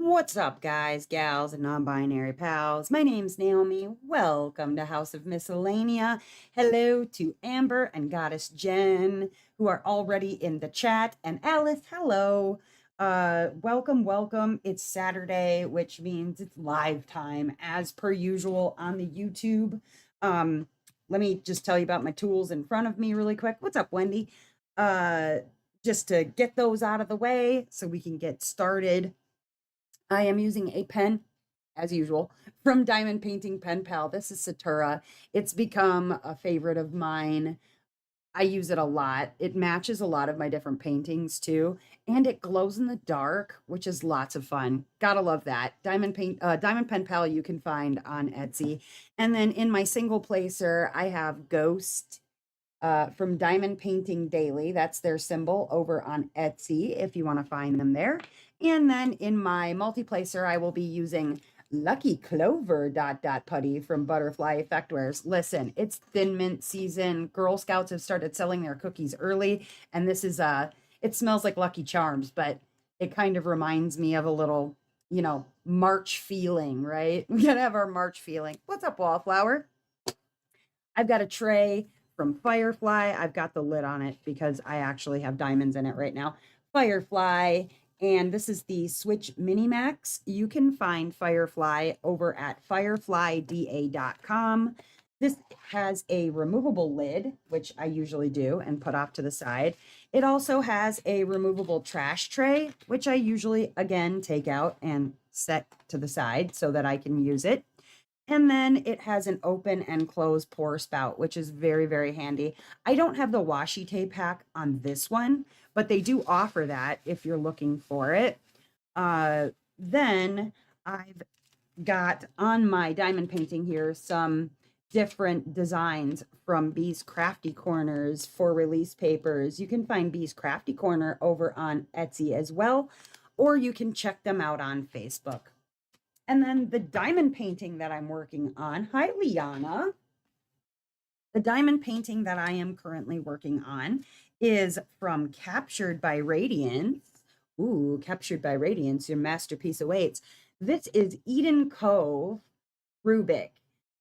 What's up, guys, gals, and non-binary pals? My name's Naomi. Welcome to House of Miscellanea. Hello to Amber and Goddess Jen, who are already in the chat, and Alice, hello. Welcome. It's Saturday, which means it's live time, as per usual on the YouTube. Let me just tell you about my tools in front of me really quick. What's up, Wendy? Just to get those out of the way so we can get started. I am using a pen, as usual, from Diamond Painting Pen Pal. This is Satura. It's become a favorite of mine. I use it a lot. It matches a lot of my different paintings too, and it glows in the dark, which is lots of fun. Gotta love that. Diamond Pen Pal you can find on Etsy. And then in my single placer, I have Ghost from Diamond Painting Daily. That's their symbol over on Etsy if you want to find them there. And then in my multi-placer, I will be using Lucky Clover ... putty from Butterfly Effect Wares. Listen, it's Thin Mint season. Girl Scouts have started selling their cookies early, and this is it smells like Lucky Charms, but it kind of reminds me of a little, March feeling, right? We gotta have our March feeling. What's up, Wallflower? I've got a tray from Firefly. I've got the lid on it because I actually have diamonds in it right now. Firefly, and this is the Switch Mini Max. You can find Firefly over at fireflyda.com. This has a removable lid, which I usually do and put off to the side. It also has a removable trash tray, which I usually, again, take out and set to the side so that I can use it. And then it has an open and closed pour spout, which is very, very handy. I don't have the washi tape pack on this one, but they do offer that if you're looking for it. Then I've got on my diamond painting here some different designs from Bee's Crafty Corners for release papers. You can find Bee's Crafty Corner over on Etsy as well, or you can check them out on Facebook. And then the diamond painting that I'm working on, hi Liana. The diamond painting that I am currently working on is from Captured by Radiance. Ooh, Captured by Radiance, your masterpiece awaits. This is Eden Cove Rubik.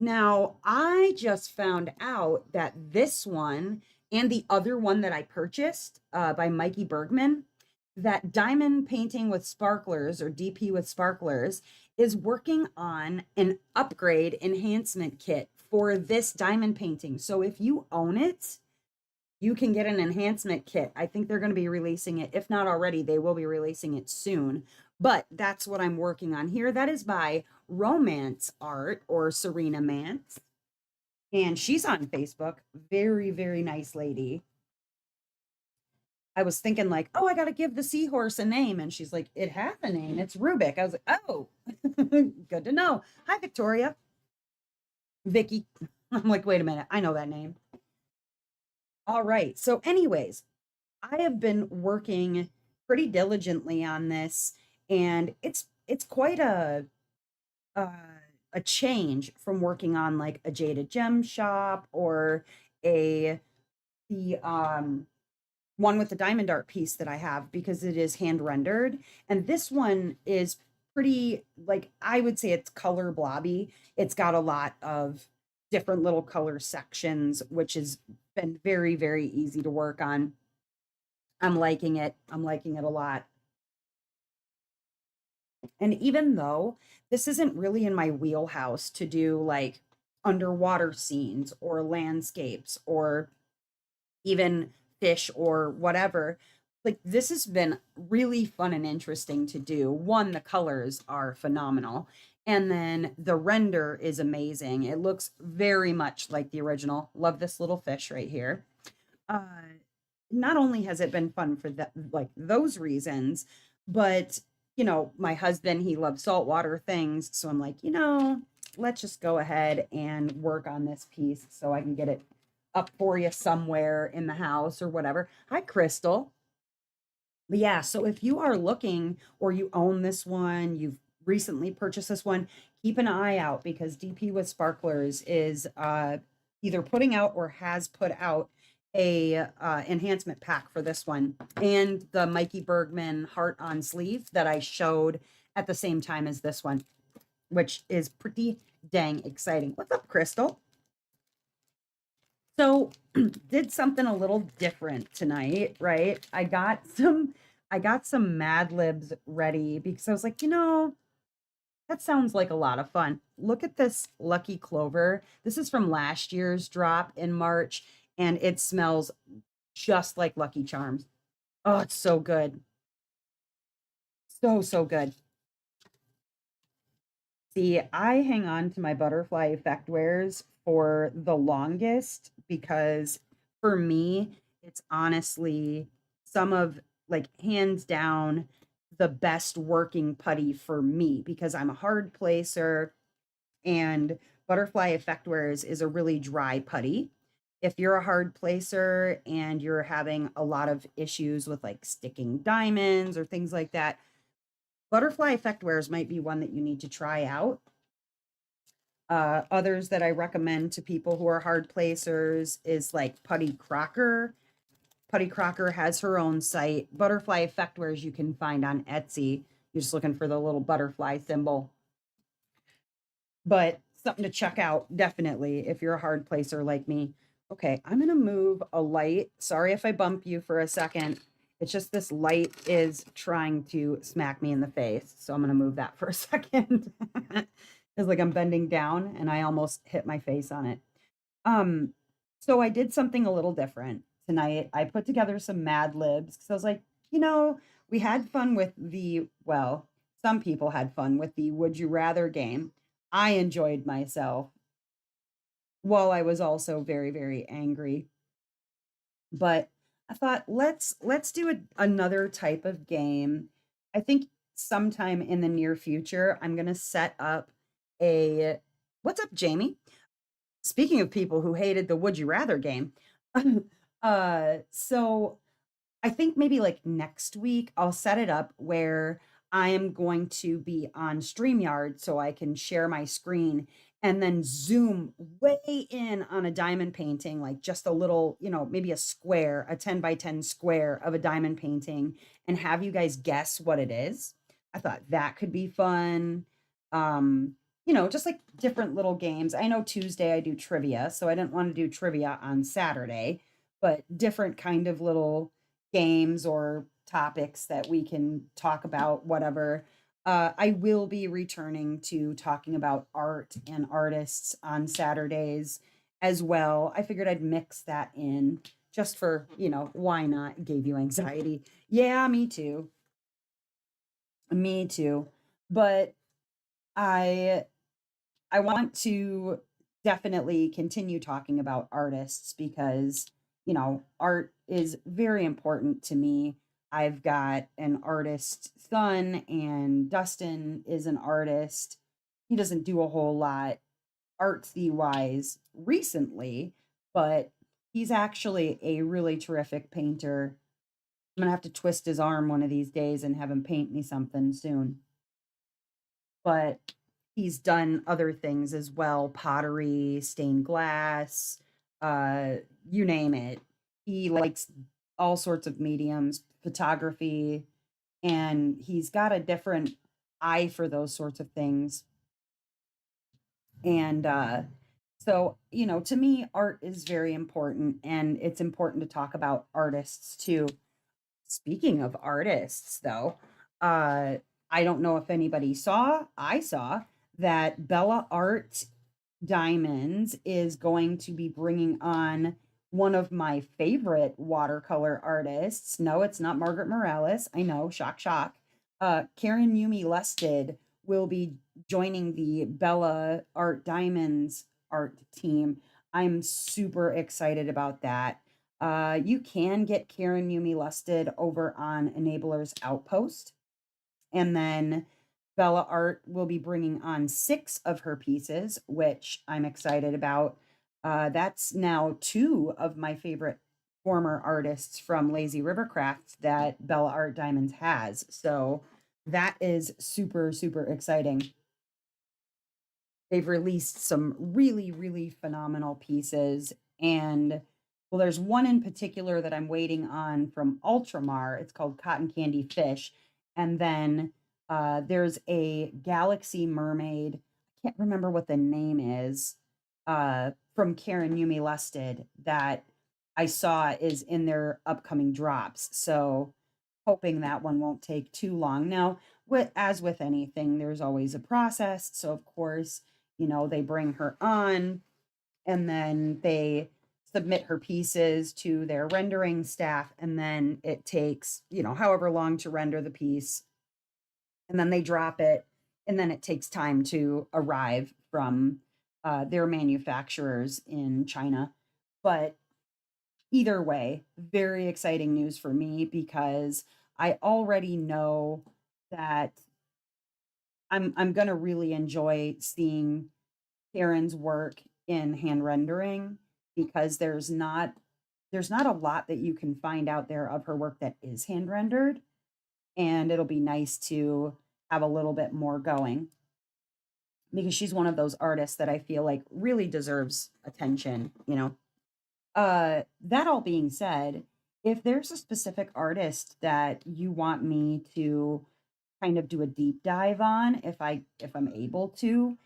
Now, I just found out that this one and the other one that I purchased by Mikey Bergman, that Diamond Painting with Sparklers, or DP with Sparklers, is working on an upgrade enhancement kit for this diamond painting. So if you own it, you can get an enhancement kit. I think they're going to be releasing it. If not already, they will be releasing it soon. But that's what I'm working on here. That is by Romance Art, or Serena Mance. And she's on Facebook. Very, very nice lady. I was thinking like, oh, I got to give the seahorse a name. And she's like, it has a name. It's Rubik. I was like, oh, good to know. Hi, Victoria. Vicky. I'm like, wait a minute. I know that name. All right. So anyways, I have been working pretty diligently on this, and it's quite a change from working on like a Jaded Gem shop or the one with the diamond art piece that I have, because it is hand rendered. And this one is pretty, like, I would say it's color blobby. It's got a lot of different little color sections, which has been very, very easy to work on. I'm liking it. I'm liking it a lot. And even though this isn't really in my wheelhouse to do like underwater scenes or landscapes or even fish or whatever, like, this has been really fun and interesting to do. One, the colors are phenomenal, and then the render is amazing. It looks very much like the original. Love this little fish right here. Not only has it been fun for that, like those reasons, but my husband, he loves saltwater things, so I'm like, let's just go ahead and work on this piece so I can get it up for you somewhere in the house or whatever. Hi, Crystal. But yeah, so if you are looking, or you own this one, you've recently purchased this one, keep an eye out, because DP with Sparklers is either putting out or has put out a enhancement pack for this one, and the Mikey Bergman heart on sleeve that I showed at the same time as this one, which is pretty dang exciting. What's up, Crystal? So did something a little different tonight, right? I got some Mad Libs ready because I was like, that sounds like a lot of fun. Look at this Lucky Clover. This is from last year's drop in March, and it smells just like Lucky Charms. Oh, it's so good. So, so good. See, I hang on to my butterfly effect wares for the longest because for me, it's honestly some of like hands down the best working putty for me because I'm a hard placer and butterfly effect wares is a really dry putty. If you're a hard placer and you're having a lot of issues with like sticking diamonds or things like that, butterfly effect wares might be one that you need to try out. Others that I recommend to people who are hard placers is like Putty Crocker. Putty Crocker has her own site. Butterfly effect wares you can find on Etsy. You're just looking for the little butterfly symbol. But something to check out definitely if you're a hard placer like me. Okay, I'm gonna move a light. Sorry if I bump you for a second. It's just this light is trying to smack me in the face. So I'm gonna move that for a second. It's like I'm bending down and I almost hit my face on it. Um, so I did something a little different tonight. I put together some Mad Libs because I was like, we had fun with some people had fun with the Would You Rather game. I enjoyed myself while I was also very, very angry. But I thought let's do another type of game. I think sometime in the near future, I'm gonna set up a what's up, Jamie? Speaking of people who hated the Would You Rather game, so I think maybe like next week I'll set it up where I am going to be on StreamYard so I can share my screen and then zoom way in on a diamond painting, like just a little, maybe a square, a 10 by 10 square of a diamond painting, and have you guys guess what it is. I thought that could be fun. Just like different little games. I know Tuesday I do trivia, so I didn't want to do trivia on Saturday, but different kind of little games or topics that we can talk about, whatever. I will be returning to talking about art and artists on Saturdays as well. I figured I'd mix that in just for, why not? It gave you anxiety. Yeah, me too. Me too. But I I want to definitely continue talking about artists because, art is very important to me. I've got an artist son, and Dustin is an artist. He doesn't do a whole lot artsy wise recently, but he's actually a really terrific painter. I'm gonna have to twist his arm one of these days and have him paint me something soon. But he's done other things as well, pottery, stained glass, uh, you name it. He likes all sorts of mediums, photography, and he's got a different eye for those sorts of things. And so, to me, art is very important, and it's important to talk about artists too. Speaking of artists, though, uh, I don't know if anybody I saw that Bella Art Diamonds is going to be bringing on one of my favorite watercolor artists. No, it's not Margaret Morales. I know, shock, shock. Karen Yumi Lusted will be joining the Bella Art Diamonds art team. I'm super excited about that. You can get Karen Yumi Lusted over on Enabler's Outpost. And then Bella Art will be bringing on 6 of her pieces, which I'm excited about. That's now 2 of my favorite former artists from Lazy Rivercraft that Bella Art Diamonds has. So that is super, super exciting. They've released some really, really phenomenal pieces. And well, there's one in particular that I'm waiting on from Ultramar. It's called Cotton Candy Fish. And then There's a galaxy mermaid. I can't remember what the name is, from Karen Yumi Lusted that I saw is in their upcoming drops. So hoping that one won't take too long. Now, as with anything, there's always a process. So of course, they bring her on and then they submit her pieces to their rendering staff, and then it takes, however long to render the piece, and then they drop it, and then it takes time to arrive from their manufacturers in China. But either way, very exciting news for me because I already know that I'm gonna really enjoy seeing Karen's work in hand rendering because there's not a lot that you can find out there of her work that is hand rendered, and it'll be nice to have a little bit more going because she's one of those artists that I feel like really deserves attention. That all being said, if there's a specific artist that you want me to kind of do a deep dive on, if I'm able to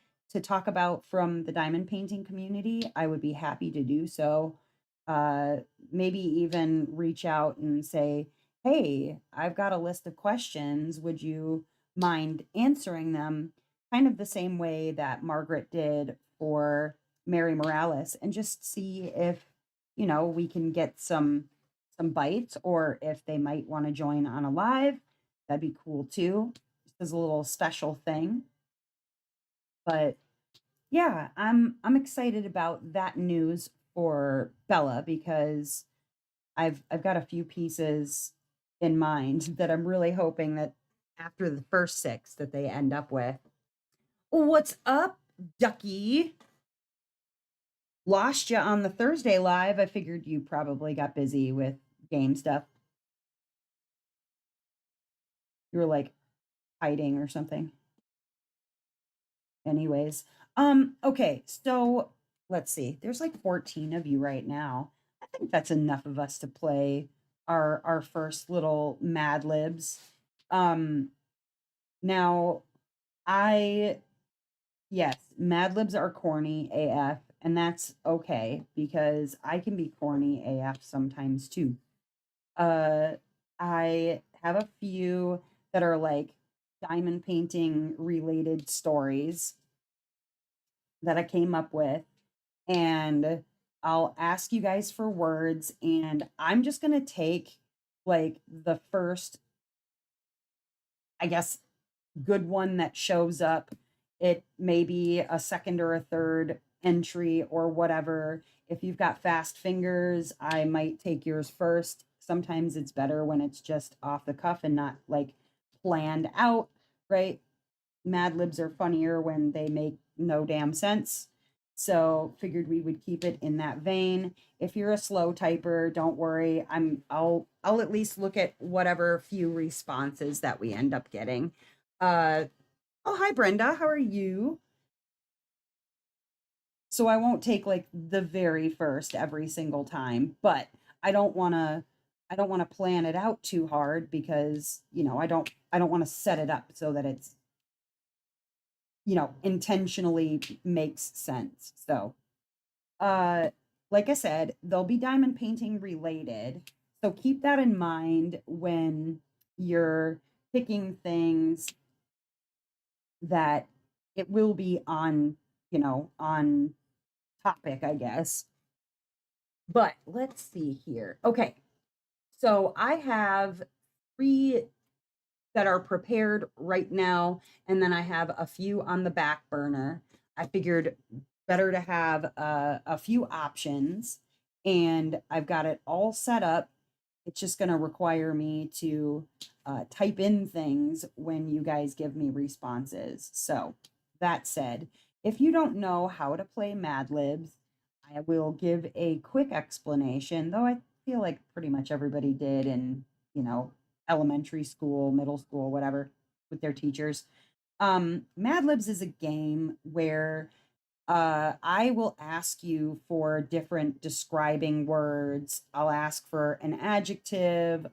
talk about from the diamond painting community, I would be happy to do so. Uh, Maybe even reach out and say, "Hey, I've got a list of questions. Would you mind answering them?" Kind of the same way that Margaret did for Mary Morales, and just see if we can get some bites, or if they might want to join on a live. That'd be cool too, just as a little special thing. But yeah, I'm excited about that news for Bella because I've got a few pieces in mind that I'm really hoping that after the first six that they end up with. What's up, Ducky? Lost you on the Thursday live. I figured you probably got busy with game stuff. You were like hiding or something. Anyways, okay, so let's see. There's like 14 of you right now. I think that's enough of us to play our first little Mad Libs. Um, Now I yes, Mad Libs are corny AF, and that's okay because I can be corny AF sometimes too. Uh, I have a few that are like diamond painting related stories that I came up with, and I'll ask you guys for words, and I'm just going to take like the first, I guess, good one that shows up. It may be a second or a third entry or whatever. If you've got fast fingers, I might take yours first. Sometimes it's better when it's just off the cuff and not like planned out, right? Mad Libs are funnier when they make no damn sense. So figured we would keep it in that vein. If you're a slow typer, don't worry. I'll at least look at whatever few responses that we end up getting. Uh oh, hi Brenda, how are you? So I won't take like the very first every single time, but I don't want to I don't want to plan it out too hard because, I don't want to set it up so that it's intentionally makes sense. So, uh, like I said, they'll be diamond painting related. So keep that in mind when you're picking things that it will be on topic, I guess. But let's see here. Okay. So I have three that are prepared right now, and then I have a few on the back burner. I figured better to have a few options, and I've got it all set up. It's just going to require me to type in things when you guys give me responses. So, that said, if you don't know how to play Mad Libs, I will give a quick explanation, though I feel like pretty much everybody did in, you know, elementary school, middle school, whatever, with their teachers. Mad Libs is a game where I will ask you for different describing words. I'll ask for an adjective,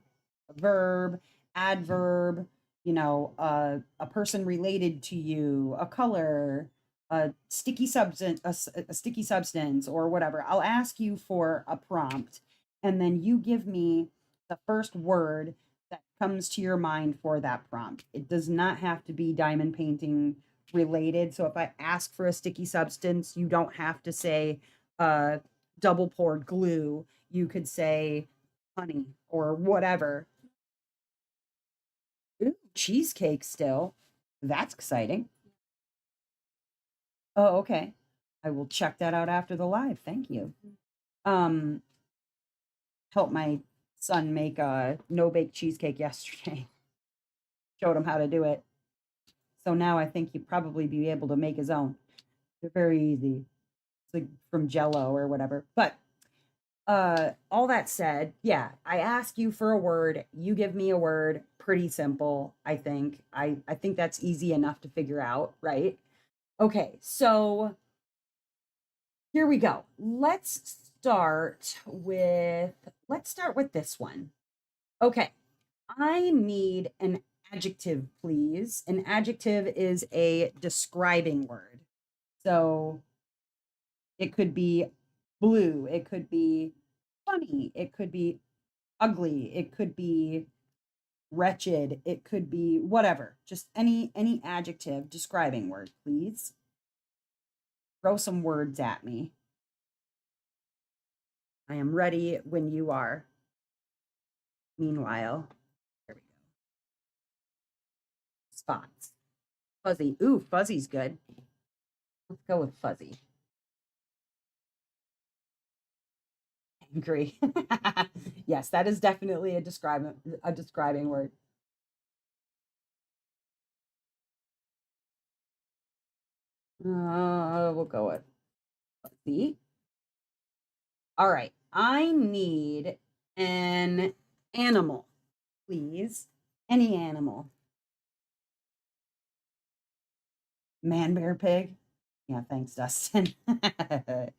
a verb, adverb, a person related to you, a color, a sticky substance, a sticky substance, or whatever. I'll ask you for a prompt, and then you give me the first word that comes to your mind for that prompt. It does not have to be diamond painting related. So if I ask for a sticky substance, you don't have to say uh, double poured glue. You could say honey or whatever. Ooh, cheesecake still. That's exciting. Oh, okay. I will check that out after the live. Thank you. Um, Helped my son make a no bake cheesecake yesterday. Showed him how to do it. So now I think he'd probably be able to make his own. They're very easy. It's like from Jello or whatever. But all that said, yeah, I ask you for a word, you give me a word, pretty simple, I think. I think that's easy enough to figure out, right? Okay, so here we go. Let's start with this one. Okay. I need an adjective, please. An adjective is a describing word. So it could be blue, it could be funny, it could be ugly, it could be wretched, it could be whatever. Just any adjective describing word, please. Throw some words at me. I am ready when you are. Meanwhile, there we go. Spots. Fuzzy. Ooh, fuzzy's good. Let's go with fuzzy. Angry. Yes, that is definitely a describing word. We'll go with fuzzy. All right. I need an animal, please. Any animal. Man, bear, pig. Yeah, thanks, Dustin. It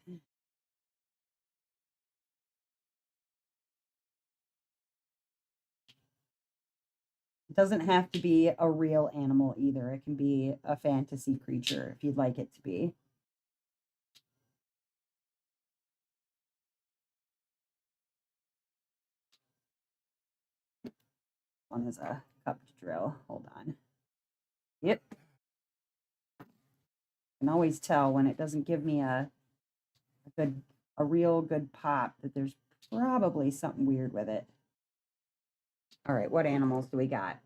doesn't have to be a real animal either. It can be a fantasy creature if you'd like it to be. One is a cup to drill. Hold on. Yep. I can always tell when it doesn't give me a real good pop that there's probably something weird with it. All right, what animals do we got?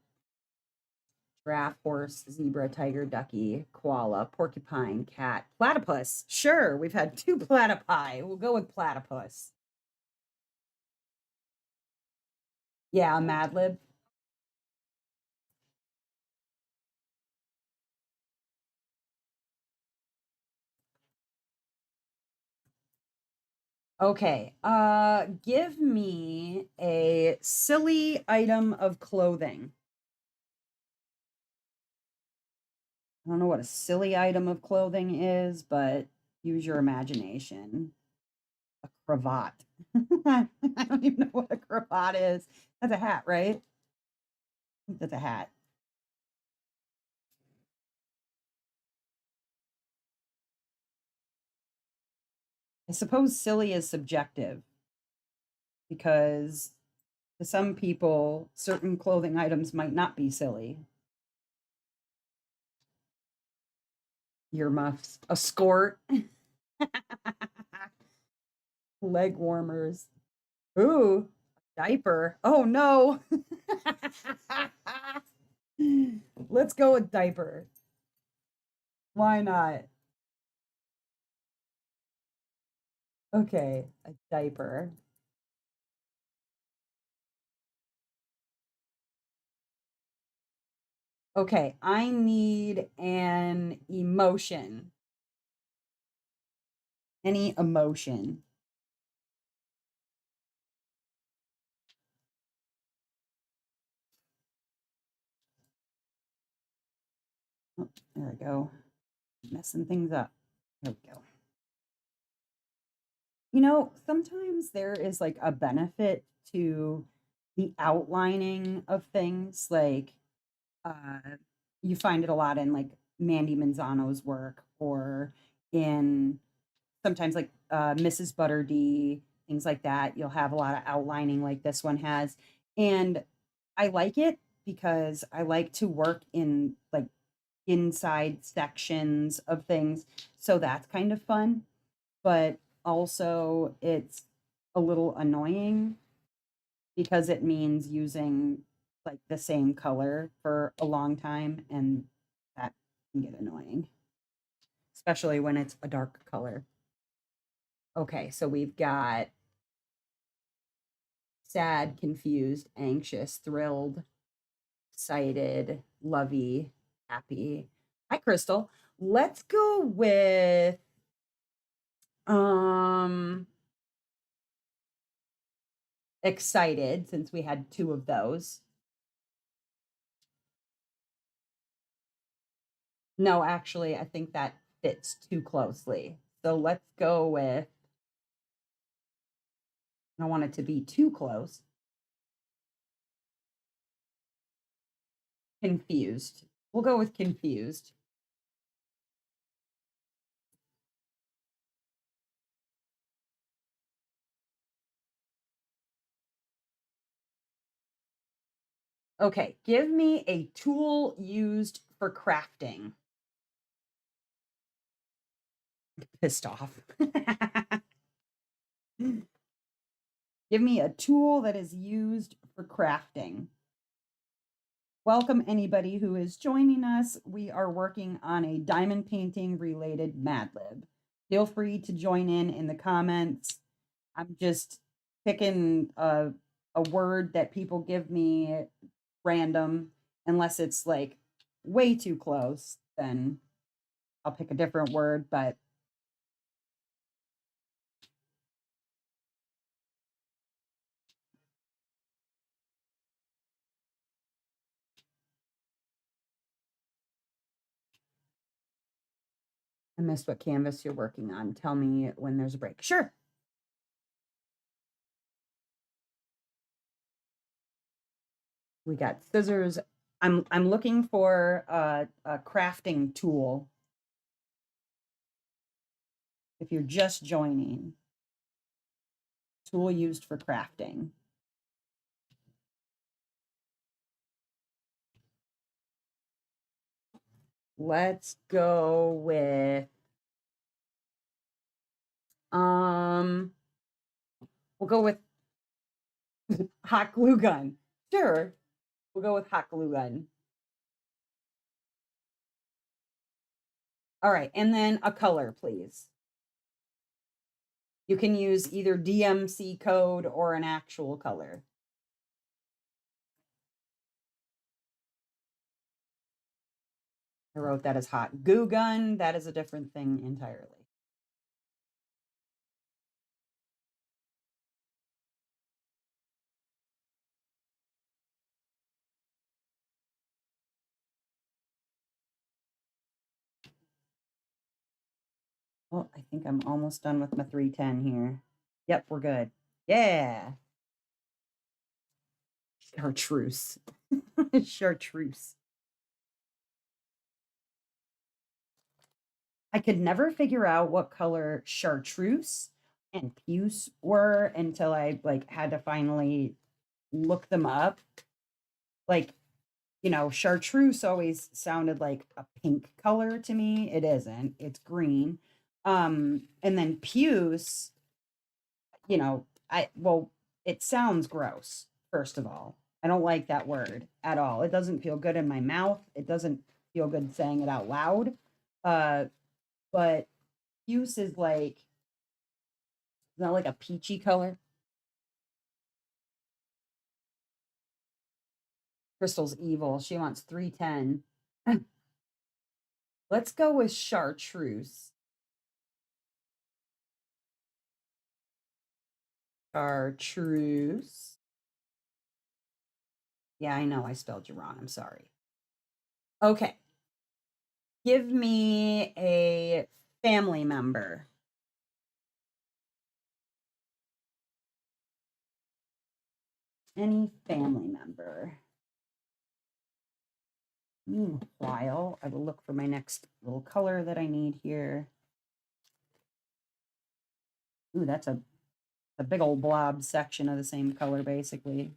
Giraffe, horse, zebra, tiger, ducky, koala, porcupine, cat, platypus. Sure, we've had two platypi. We'll go with platypus. Yeah, Mad Lib. Okay. Give me a silly item of clothing. I don't know what a silly item of clothing is, but use your imagination. A cravat. I don't even know what a cravat is. That's a hat, right? I think that's a hat. I suppose silly is subjective because to some people, certain clothing items might not be silly. Earmuffs, a skirt, leg warmers. Ooh, diaper. Oh no. Let's go with diaper. Why not? Okay, a diaper. Okay, I need an emotion. Any emotion. Oh, there we go. Messing things up. There we go. Sometimes there is like a benefit to the outlining of things. Like Uh, you find it a lot in like Mandy Manzano's work or in sometimes like Mrs. Butterdy, things like that. You'll have a lot of outlining like this one has. And I like it because I like to work in like inside sections of things. So that's kind of fun. But also, it's a little annoying because it means using like the same color for a long time. And that can get annoying, especially when it's a dark color. Okay, so we've got sad, confused, anxious, thrilled, excited, lovey, happy. Hi, Crystal. Let's go with um excited since we had two of those. No, actually, I think that fits too closely. So let's go with I don't want it to be too close. Confused. We'll go with confused. Okay, give me a tool used for crafting. Pissed off. Give me a tool that is used for crafting. Welcome anybody who is joining us. We are working on a diamond painting related Mad Lib. Feel free to join in the comments. I'm just picking a word that people give me random, unless it's like way too close, then I'll pick a different word, but I missed what canvas you're working on. Tell me when there's a break. Sure. We got scissors. I'm looking for a crafting tool. If you're just joining, tool used for crafting. Let's go with um we'll go with hot glue gun. Sure. We'll go with hot glue gun. All right, and then a color, please. You can use either DMC code or an actual color. I wrote that as hot goo gun. That is a different thing entirely. Well, I think I'm almost done with my 310 here. Yep, we're good. Yeah. Chartreuse. Chartreuse. I could never figure out what color chartreuse and puce were until I like had to finally look them up. Like, chartreuse always sounded like a pink color to me. It isn't. It's green. And then puce, it sounds gross, first of all. I don't like that word at all. It doesn't feel good in my mouth. It doesn't feel good saying it out loud. Uh, but puce is like not like a peachy color. Crystal's evil. She wants 310. Let's go with chartreuse. Chartreuse. Yeah, I know I spelled you wrong. I'm sorry. Okay. Give me a family member. Any family member. Meanwhile, I will look for my next little color that I need here. Ooh, that's a big old blob section of the same color, basically.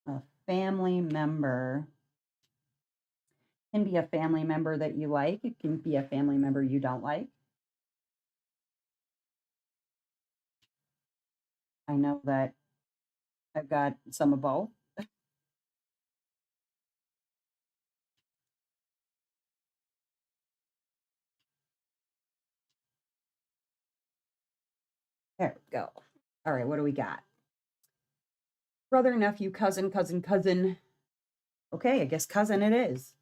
A family member can be a family member that you like. It can be a family member you don't like. I know that I've got some of both. There we go. All right, what do we got? Brother, nephew, cousin, cousin, cousin. Okay, I guess cousin it is.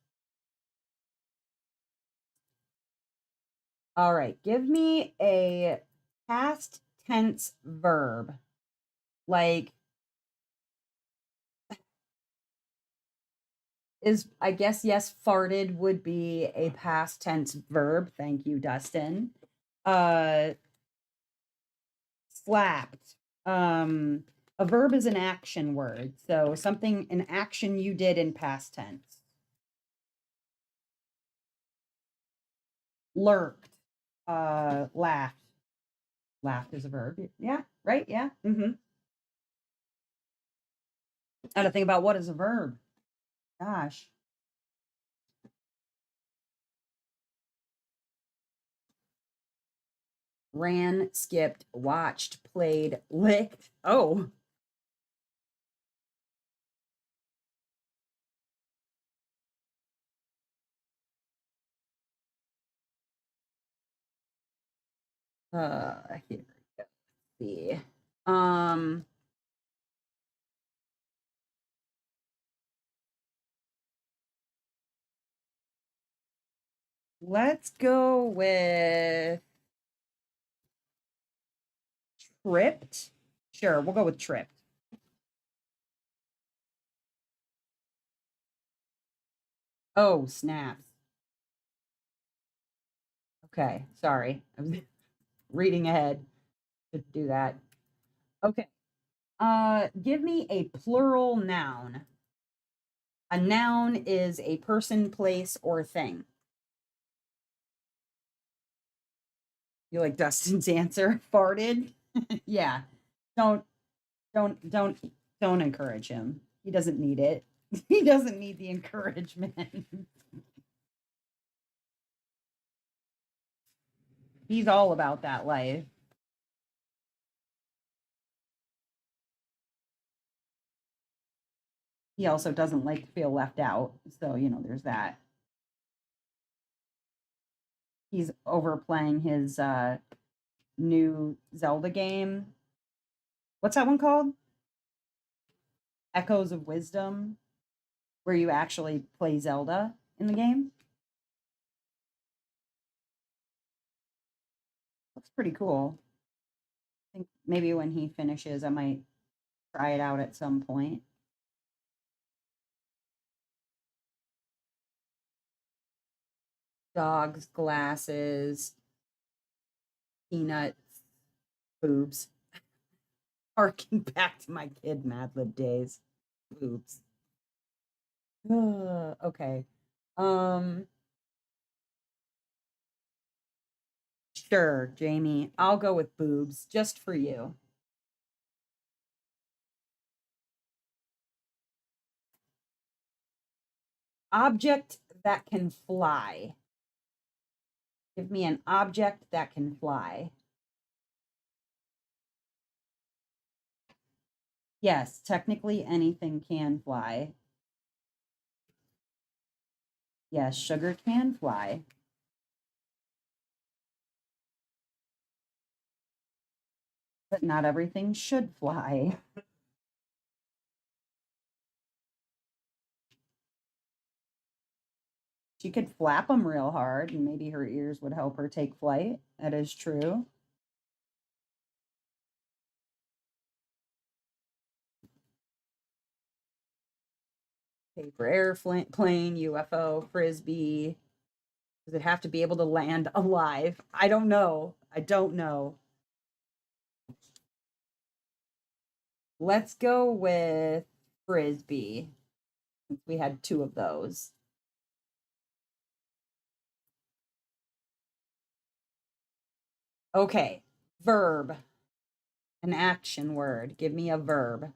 All right, give me a past tense verb. Like, is, I guess, yes, farted would be a past tense verb. Thank you, Dustin. Uh, slapped. A verb is an action word. So something, an action you did in past tense. Lurked. Laughed. Laughed is a verb. Yeah, right? Yeah. Mm-hmm. I had to think about what is a verb. Gosh. Ran, skipped, watched, played, licked. Oh, here we go. See. Um, let's go with tripped. Sure, we'll go with tripped. Oh, snaps. Okay, sorry. I was reading ahead to do that. Okay. Give me a plural noun. A noun is a person, place, or thing. You like Dustin's answer? Farted? Yeah. Don't don't don't don't encourage him. He doesn't need it. He doesn't need the encouragement. He's all about that life. He also doesn't like to feel left out. So, there's that. He's overplaying his new Zelda game. What's that one called? Echoes of Wisdom, where you actually play Zelda in the game. Looks pretty cool. I think maybe when he finishes, I might try it out at some point. Dogs, glasses, peanuts, boobs. Harking back to my kid Mad Lib days. Boobs. Okay. Um, sure, Jamie. I'll go with boobs just for you. Object that can fly. Give me an object that can fly. Yes, technically anything can fly. Yes, sugar can fly, but not everything should fly. She could flap them real hard, and maybe her ears would help her take flight. That is true. Paper airplane, UFO, frisbee. Does it have to be able to land alive? I don't know. I don't know. Let's go with frisbee, since we had two of those. Okay, verb, an action word. Give me a verb.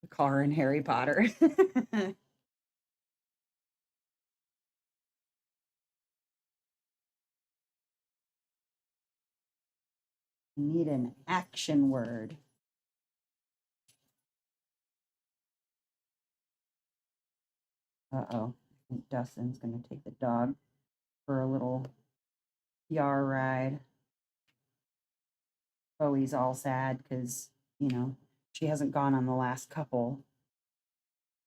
The car in Harry Potter. Need an action word. Uh-oh. I think Dustin's going to take the dog for a little PR ride. Chloe's all sad because, she hasn't gone on the last couple.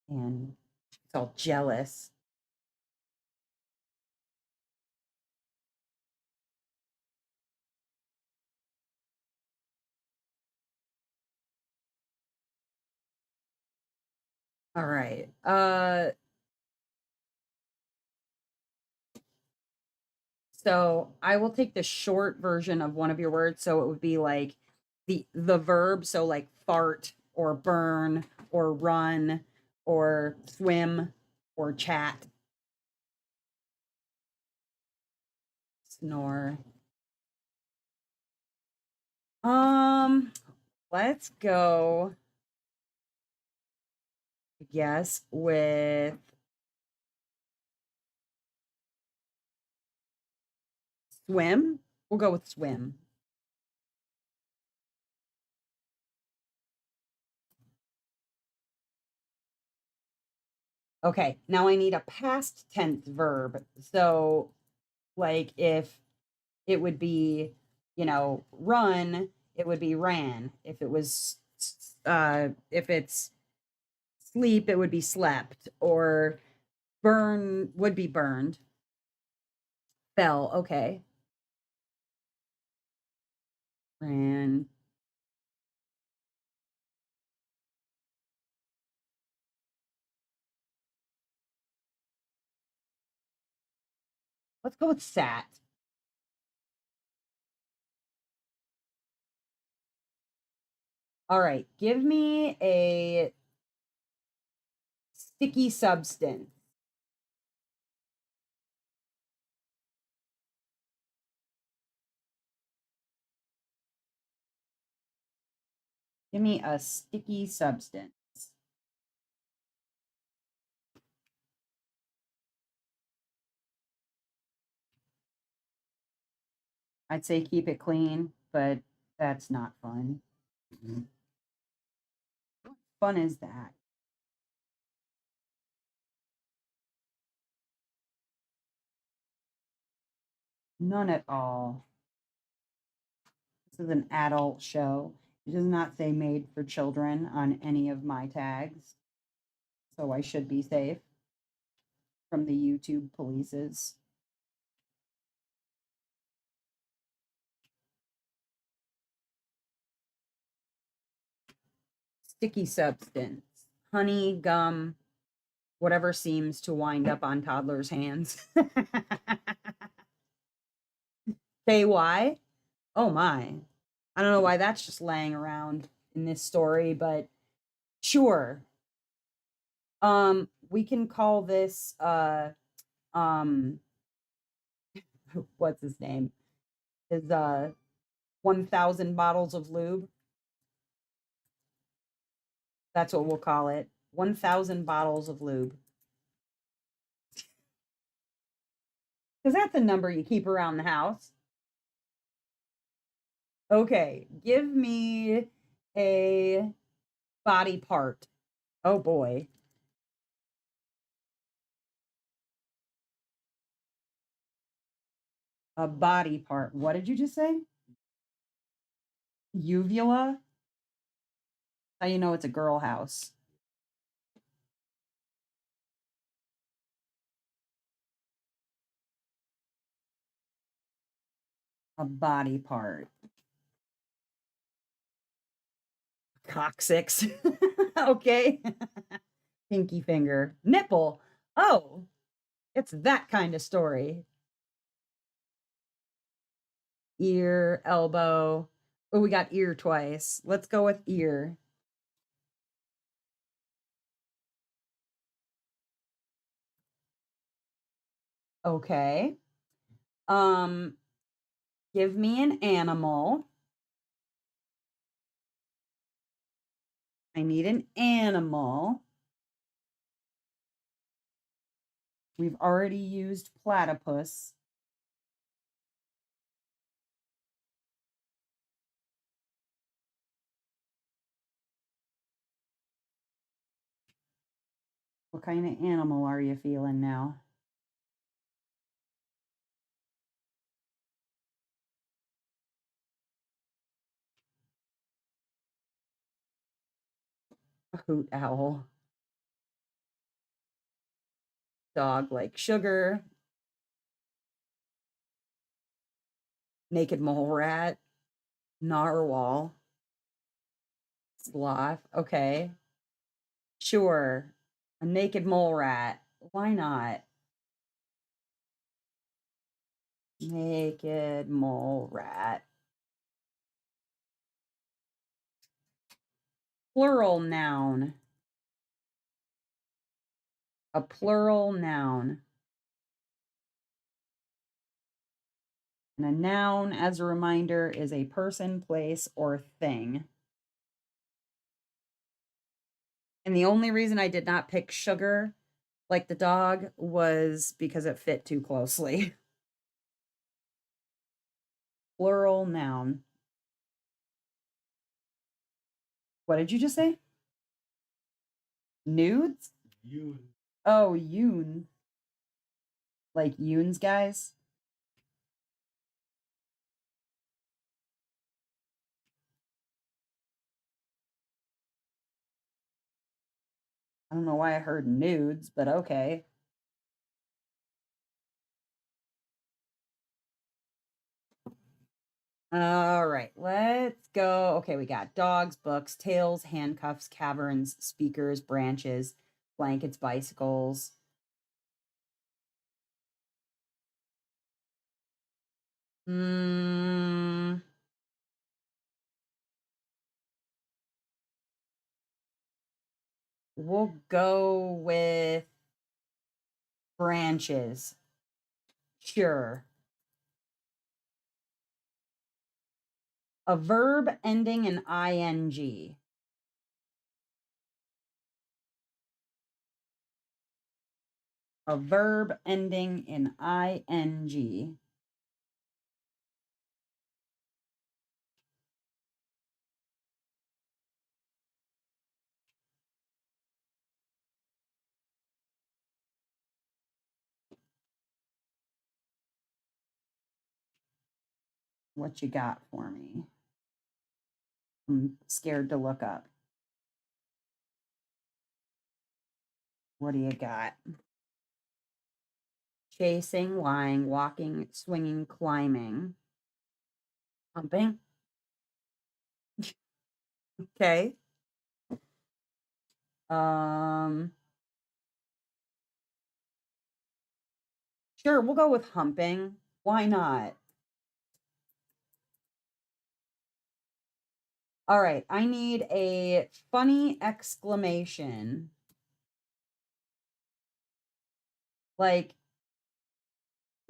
And she's all jealous. All right. So I will take the short version of one of your words. So it would be like the verb. So like fart or burn or run or swim or chat. Snore. Um, let's go. Yes, with swim. We'll go with swim. Okay, now I need a past tense verb. So, like if it would be, run, it would be ran. If it's sleep, it would be slept, or burn would be burned. Fell, okay. Ran. Let's go with sat. All right, give me a sticky substance. Give me a sticky substance. I'd say keep it clean, but that's not fun. What fun is that? None at all. This is an adult show. It does not say made for children on any of my tags. So I should be safe from the YouTube polices. Sticky substance, honey, gum, whatever seems to wind up on toddlers' hands. Say why? Oh my. I don't know why that's just laying around in this story, but sure. We can call this um what's his name? Is 1,000 bottles of lube. That's what we'll call it. 1,000 bottles of lube. Because that's a number you keep around the house. Okay, give me a body part. Oh boy. A body part. What did you just say? Uvula? How you know it's a girl house? A body part. Coccyx. Okay. Pinky finger. Nipple. Oh, it's that kind of story. Ear, elbow. Oh, we got ear twice. Let's go with ear. Okay. Um, give me an animal. I need an animal. We've already used platypus. What kind of animal are you feeling now? A hoot owl. Dog like sugar. Naked mole rat. Narwhal. Sloth. Okay. Sure. A naked mole rat. Why not? Naked mole rat. Plural noun. A plural noun. And a noun, as a reminder, is a person, place, or thing. And the only reason I did not pick sugar, like the dog, was because it fit too closely. Plural noun. What did you just say? Nudes? Yoon. Oh, yoon. Like yoons, guys? I don't know why I heard nudes, but okay. All right, let's go. Okay, we got dogs, books, tails, handcuffs, caverns, speakers, branches, blankets, bicycles. Mm, we'll go with branches. Sure. A verb ending in ing. A verb ending in ing. What you got for me? I'm scared to look up. What do you got? Chasing, lying, walking, swinging, climbing. Humping. Okay. Um, sure, we'll go with humping. Why not? All right, I need a funny exclamation. Like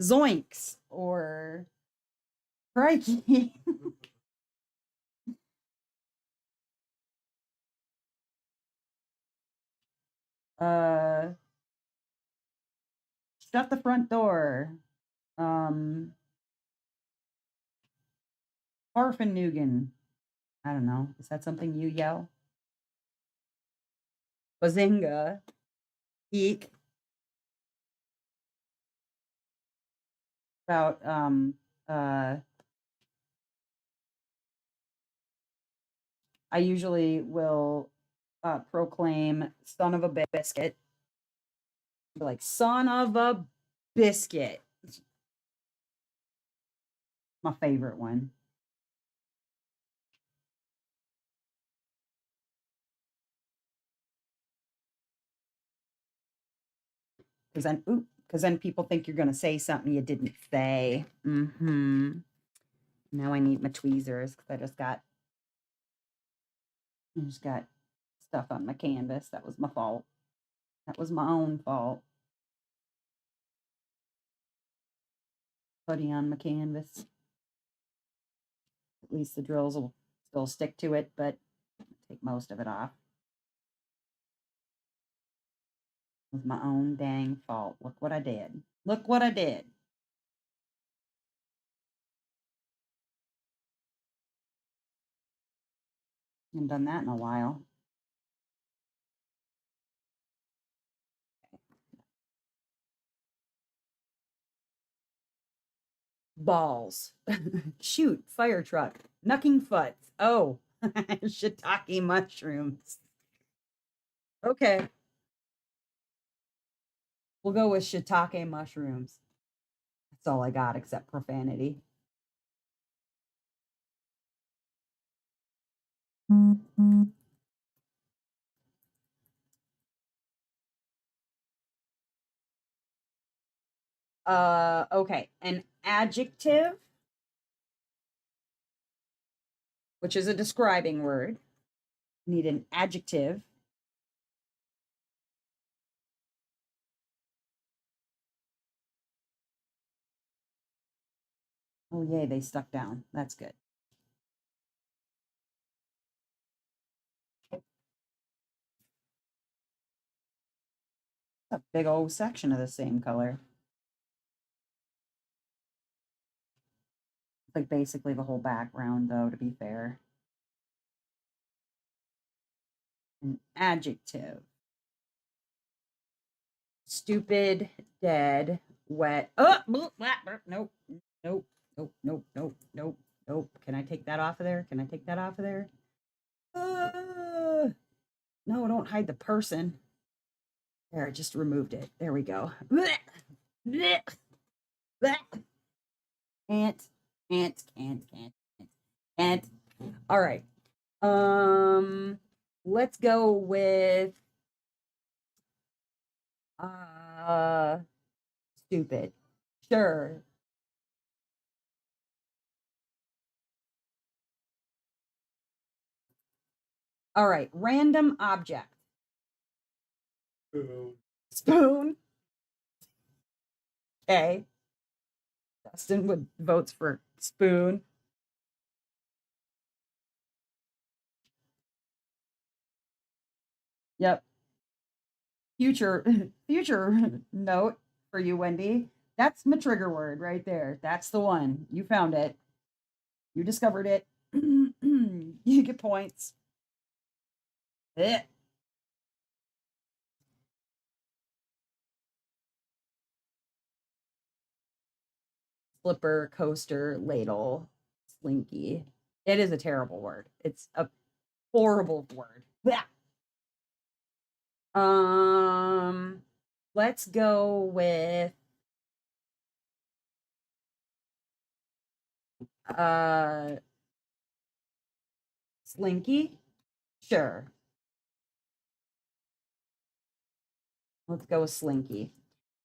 zoinks or crikey. uh Shut the front door. Um Farfanugan. I don't know. Is that something you yell? Bazinga. Eek. About uh I usually will proclaim son of a biscuit. Like son of a biscuit. My favorite one. Because then people think you're going to say something you didn't say. Mm-hmm. Now I need my tweezers because I just got stuff on my canvas. That was my fault. That was my own fault. Putting on my canvas. At least the drills will still stick to it, but take most of it off. It was my own dang fault. Look what I did. Look what I did. I haven't done that in a while. Balls. Shoot, fire truck. Knucking futs. Oh, shiitake mushrooms. Okay. We'll go with shiitake mushrooms. That's all I got except profanity. Okay. An adjective, which is a describing word. Need an adjective. Oh, yay, they stuck down. That's good. A big old section of the same color. Like basically the whole background, though, to be fair. An adjective. Stupid, dead, wet. Oh, nope, nope, nope, nope, nope, nope, nope. Can I take that off of there? Can I take that off of there? No, don't hide the person. There, I just removed it. There we go. Ant, ant. All right. Let's go with stupid. Sure. All right. Random object. Spoon. Okay. Dustin would votes for spoon. Yep. Future note for you, Wendy. That's my trigger word right there. That's the one. You found it. You discovered it. You get points. Eh. Slipper, coaster, ladle, slinky. It is a terrible word. It's a horrible word. Blah. Um, let's go with uh slinky. Sure. Let's go with slinky.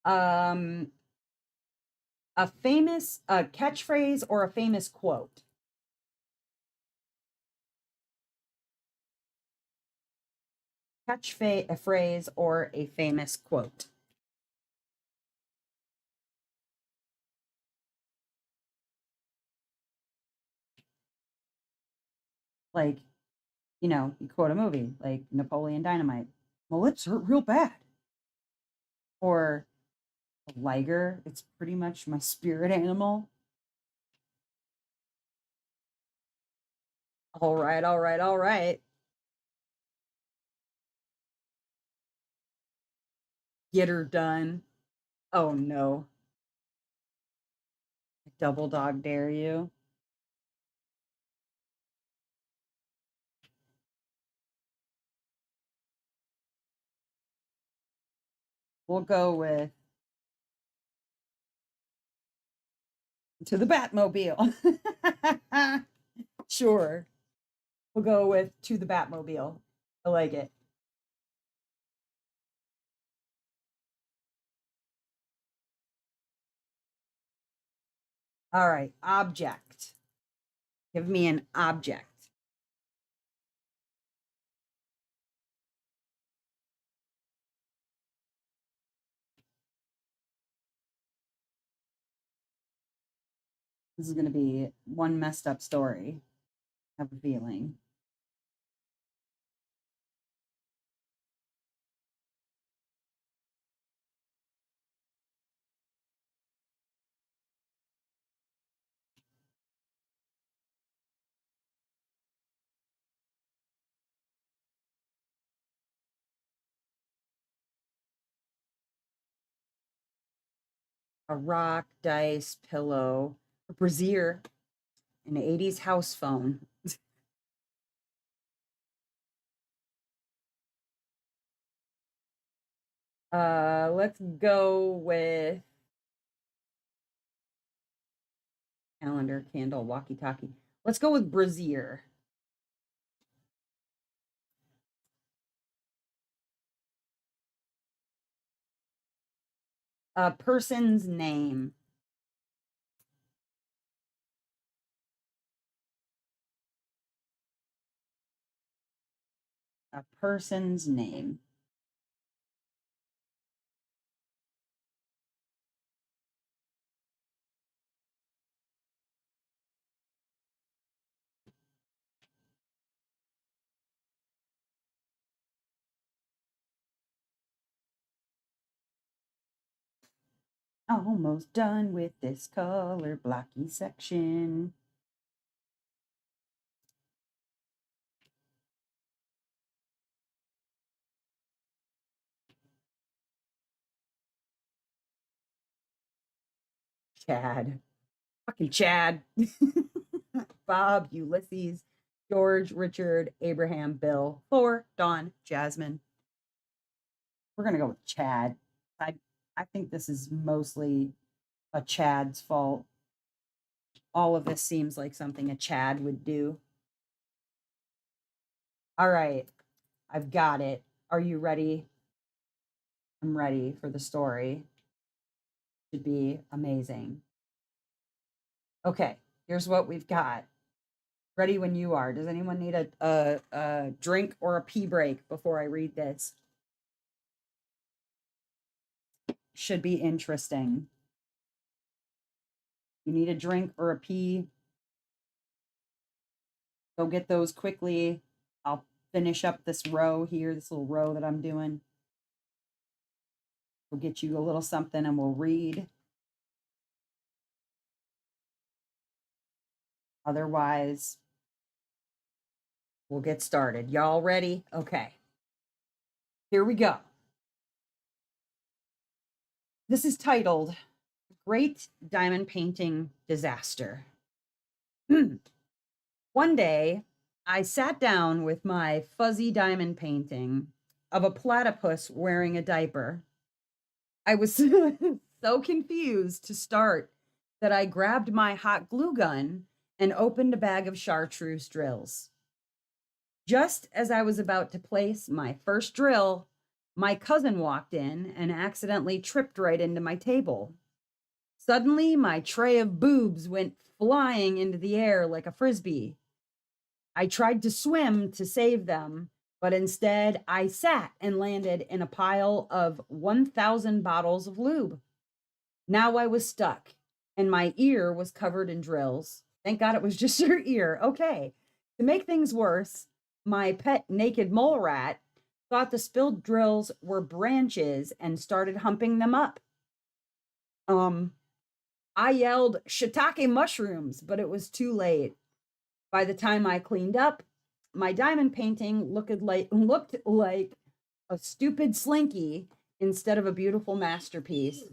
Um, a famous catchphrase or a famous quote. A phrase or a famous quote. Like, you quote a movie like Napoleon Dynamite. My lips hurt real bad. Or a liger. It's pretty much my spirit animal. All right, all right, all right. Get her done. Oh no. Double dog dare you. We'll go with to the Batmobile. Sure. We'll go with to the Batmobile. I like it. All right, object. Give me an object. This is going to be one messed up story. I have a feeling. A rock, dice, pillow, a brazier, an 80s house phone. Let's go with calendar, candle, walkie-talkie. Let's go with brazier. A person's name. A person's name. Almost done with this color blocky section. Chad. Fucking Chad. Bob, Ulysses, George, Richard, Abraham, Bill, Thor, Dawn, Jasmine. We're gonna go with Chad. I I think this is mostly a Chad's fault. All of this seems like something a Chad would do. All right, I've got it. Are you ready? I'm ready for the story. Should be amazing. Okay, here's what we've got. Ready when you are. Does anyone need a drink or a pee break before I read this? Should be interesting. You need a drink or a pee, go get those quickly. I'll finish up this row here, this little row that I'm doing. We'll get you a little something and we'll read. Otherwise, we'll get started. Y'all ready? Okay. Here we go. This is titled Great Diamond Painting Disaster. One day, I sat down with my fuzzy diamond painting of a platypus wearing a diaper. I was so confused to start that I grabbed my hot glue gun and opened a bag of chartreuse drills. Just as I was about to place my first drill, my cousin walked in and accidentally tripped right into my table. Suddenly, my tray of boobs went flying into the air like a frisbee. I tried to swim to save them, but instead I sat and landed in a pile of 1,000 bottles of lube. Now I was stuck, and my ear was covered in drills. Thank God it was just your ear. Okay. To make things worse, my pet naked mole rat thought the spilled drills were branches and started humping them up. I yelled shiitake mushrooms, but it was too late. By the time I cleaned up, my diamond painting looked like a stupid slinky instead of a beautiful masterpiece.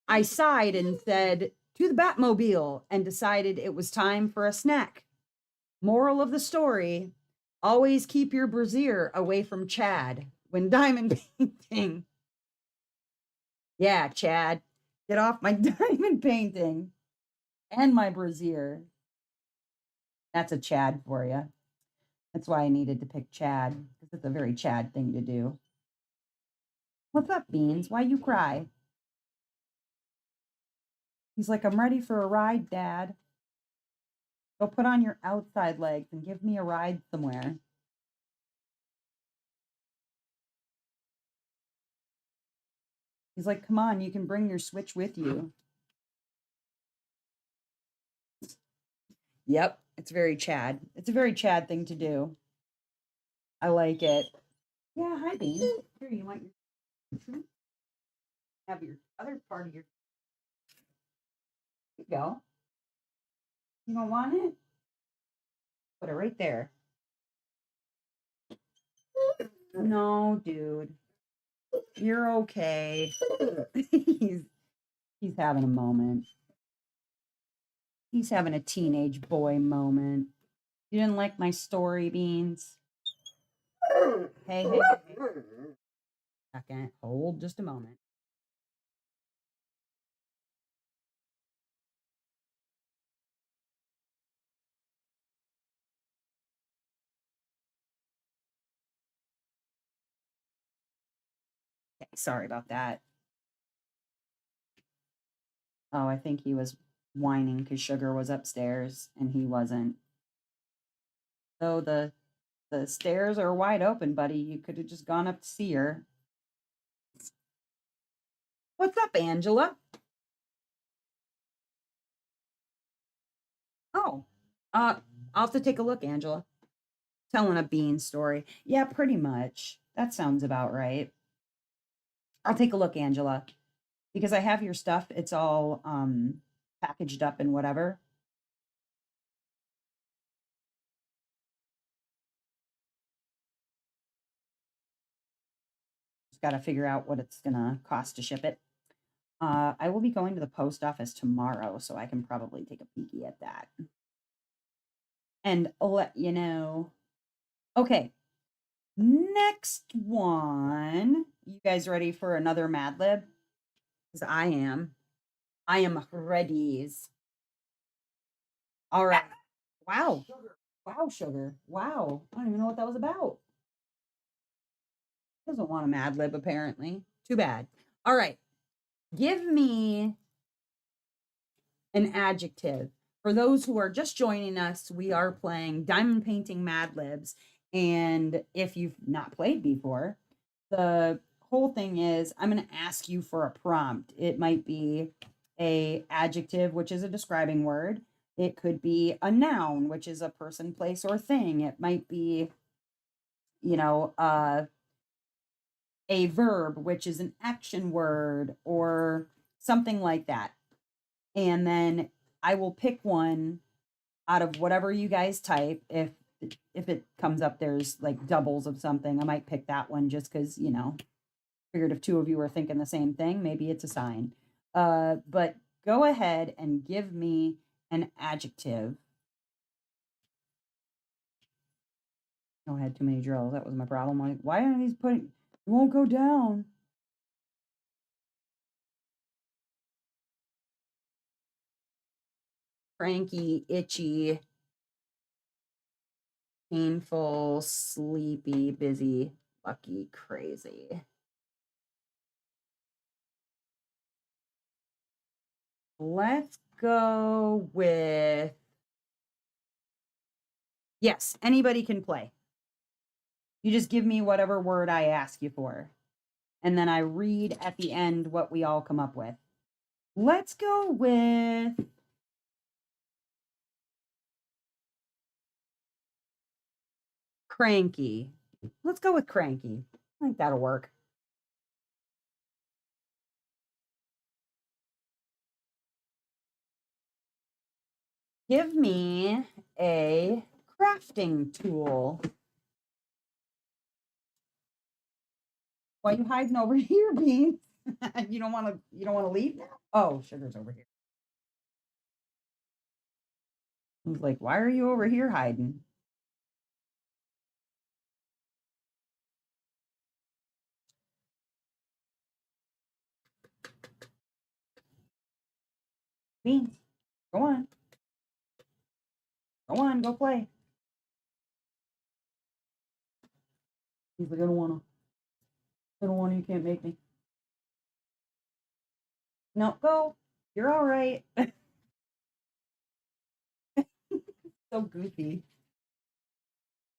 I sighed and said, "To the Batmobile," and decided it was time for a snack. Moral of the story, always keep your brassiere away from Chad when diamond painting. Yeah, Chad, get off my diamond painting and my brassiere. That's a Chad for you. That's why I needed to pick Chad, because it's a very Chad thing to do. What's up, Beans? Why you cry? He's like, I'm ready for a ride, Dad. Go put on your outside legs and give me a ride somewhere. He's like, come on, you can bring your Switch with you. Yep, it's very Chad. It's a very Chad thing to do. I like it. Yeah, hi, Bean. Here, you want your have your other part of your. Here you go. You don't want it? Put it right there. No, dude. You're okay. he's having a moment. He's having a teenage boy moment. You didn't like my story, Beans? Hey. Second. Hold just a moment. Okay, sorry about that. Oh, I think he was whining because Sugar was upstairs and he wasn't. So the stairs are wide open, buddy. You could have just gone up to see her. What's up, Angela? Oh, I'll have to take a look, Angela. Telling a bean story. Yeah, pretty much. That sounds about right. I'll take a look, Angela, because I have your stuff. It's all packaged up and whatever. Just got to figure out what it's gonna cost to ship it. I will be going to the post office tomorrow, so I can probably take a peeky at that. And I'll let you know. Okay, next one. You guys ready for another Mad Lib? Because I am. I am ready. All right. Wow. Wow, Sugar. Wow. I don't even know what that was about. Doesn't want a Mad Lib, apparently. Too bad. All right. Give me an adjective. For those who are just joining us, we are playing Diamond Painting Mad Libs. And if you've not played before, the whole thing is I'm going to ask you for a prompt. It might be a adjective, which is a describing word. It could be a noun, which is a person, place, or thing. It might be, you know, a verb, which is an action word, or something like that. And then I will pick one out of whatever you guys type. If it comes up there's like doubles of something, I might pick that one just because, you know, figured if two of you are thinking the same thing, maybe it's a sign. But go ahead and give me an adjective. Oh, I had too many drills. That was my problem. Like, why aren't these putting? It won't go down. Cranky, itchy, painful, sleepy, busy, lucky, crazy. Let's go with yes, anybody can play. You just give me whatever word I ask you for. And then I read at the end what we all come up with. Let's go with cranky. Let's go with cranky. I think that'll work. Give me a crafting tool. Why are you hiding over here, Bean? You don't want to leave now? Oh, Sugar's over here. He's like, why are you over here hiding? Bean, go on. Go on, go play. He's like, I don't wanna. I don't wanna, you can't make me. No, go. You're all right. So goofy.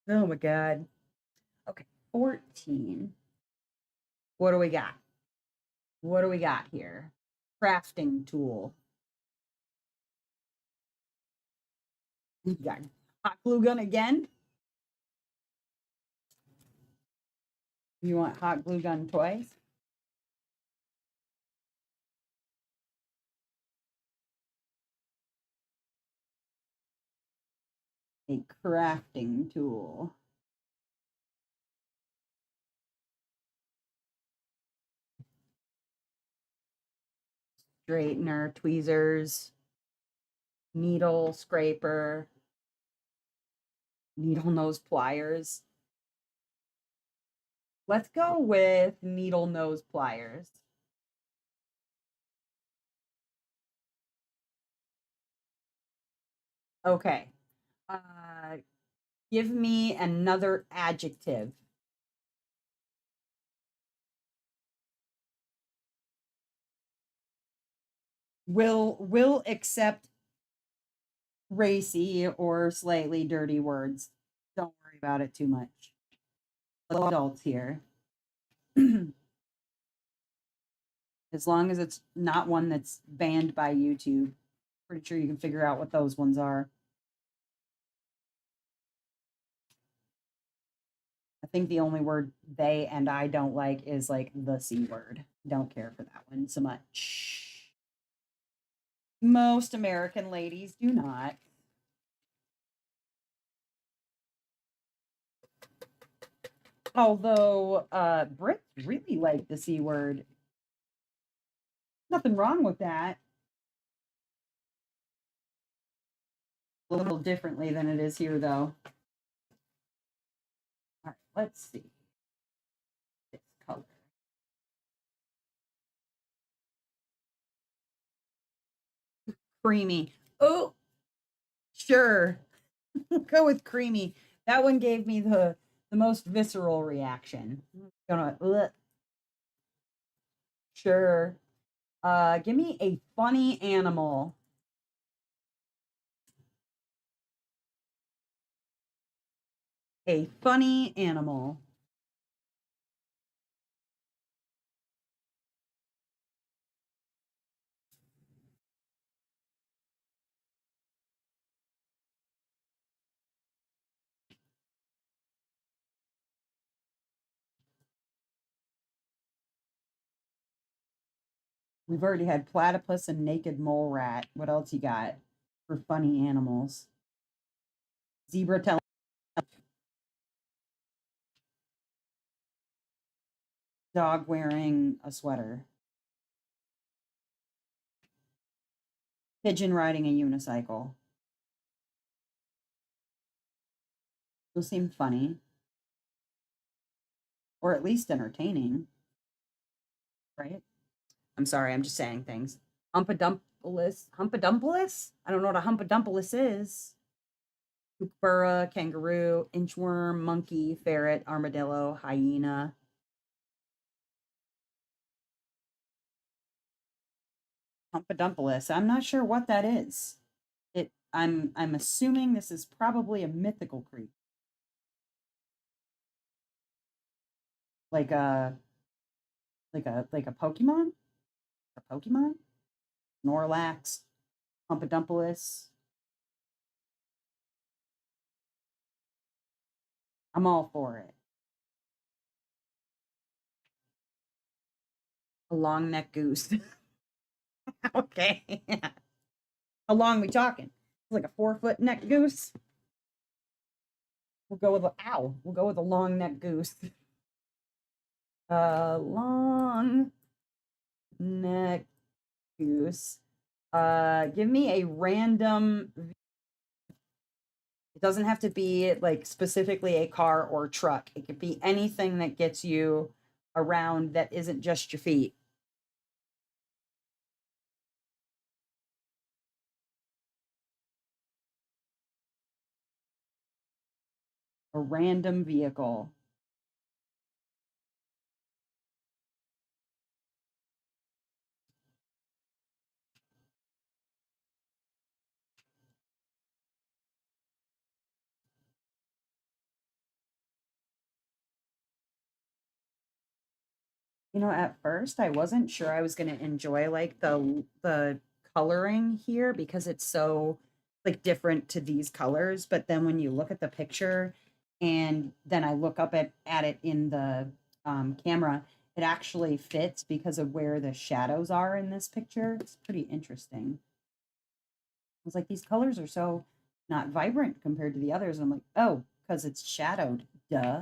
Oh my God. Okay, 14. What do we got? What do we got here? Crafting tool. You got hot glue gun again? You want hot glue gun twice? A crafting tool. Straightener, tweezers, needle scraper, needle nose pliers. Let's go with needle nose pliers. Okay. Give me another adjective. Will accept racy or slightly dirty words. Don't worry about it too much. Adults here. As long as it's not one that's banned by YouTube. Pretty sure you can figure out what those ones are. I think the only word they and I don't like is like the C word. Don't care for that one so much. Most American ladies do not. Although Brits really like the C word. Nothing wrong with that. A little differently than it is here, though. All right, let's see. This color. Creamy. Oh, sure. Go with creamy. That one gave me the most visceral reaction. Gonna sure. Give me a funny animal. A funny animal. We've already had platypus and naked mole rat. What else you got for funny animals? Zebra tail. Dog wearing a sweater. Pigeon riding a unicycle. Those seem funny. Or at least entertaining. Right? I'm sorry, I'm just saying things. Humpadumpless. Humpadumpless? I don't know what a humpadumpless is. Kookaburra, kangaroo, inchworm, monkey, ferret, armadillo, hyena. Humpadumpless. I'm not sure what that is. I'm assuming this is probably a mythical creature. Like a like a Pokemon? A Pokemon? Snorlax, Humpadumpless. I'm all for it. A long neck goose. Okay. How long we talking? Like a 4-foot neck goose. We'll go with a ow. We'll go with a long neck goose. Long neck goose. Give me a random. It doesn't have to be like specifically a car or truck. It could be anything that gets you around that isn't just your feet. A random vehicle. You know, at first I wasn't sure I was gonna enjoy like the coloring here because it's so like different to these colors. But then when you look at the picture and then I look up at it in the camera, it actually fits because of where the shadows are in this picture. It's pretty interesting. I was like, these colors are so not vibrant compared to the others. I'm like, oh, because it's shadowed. Duh.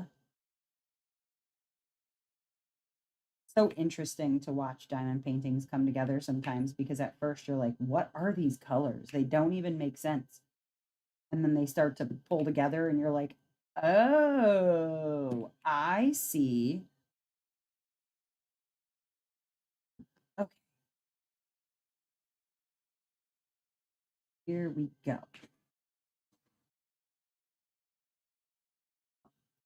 So interesting to watch diamond paintings come together sometimes because at first you're like, what are these colors? They don't even make sense. And then they start to pull together and you're like, oh, I see. Okay, here we go.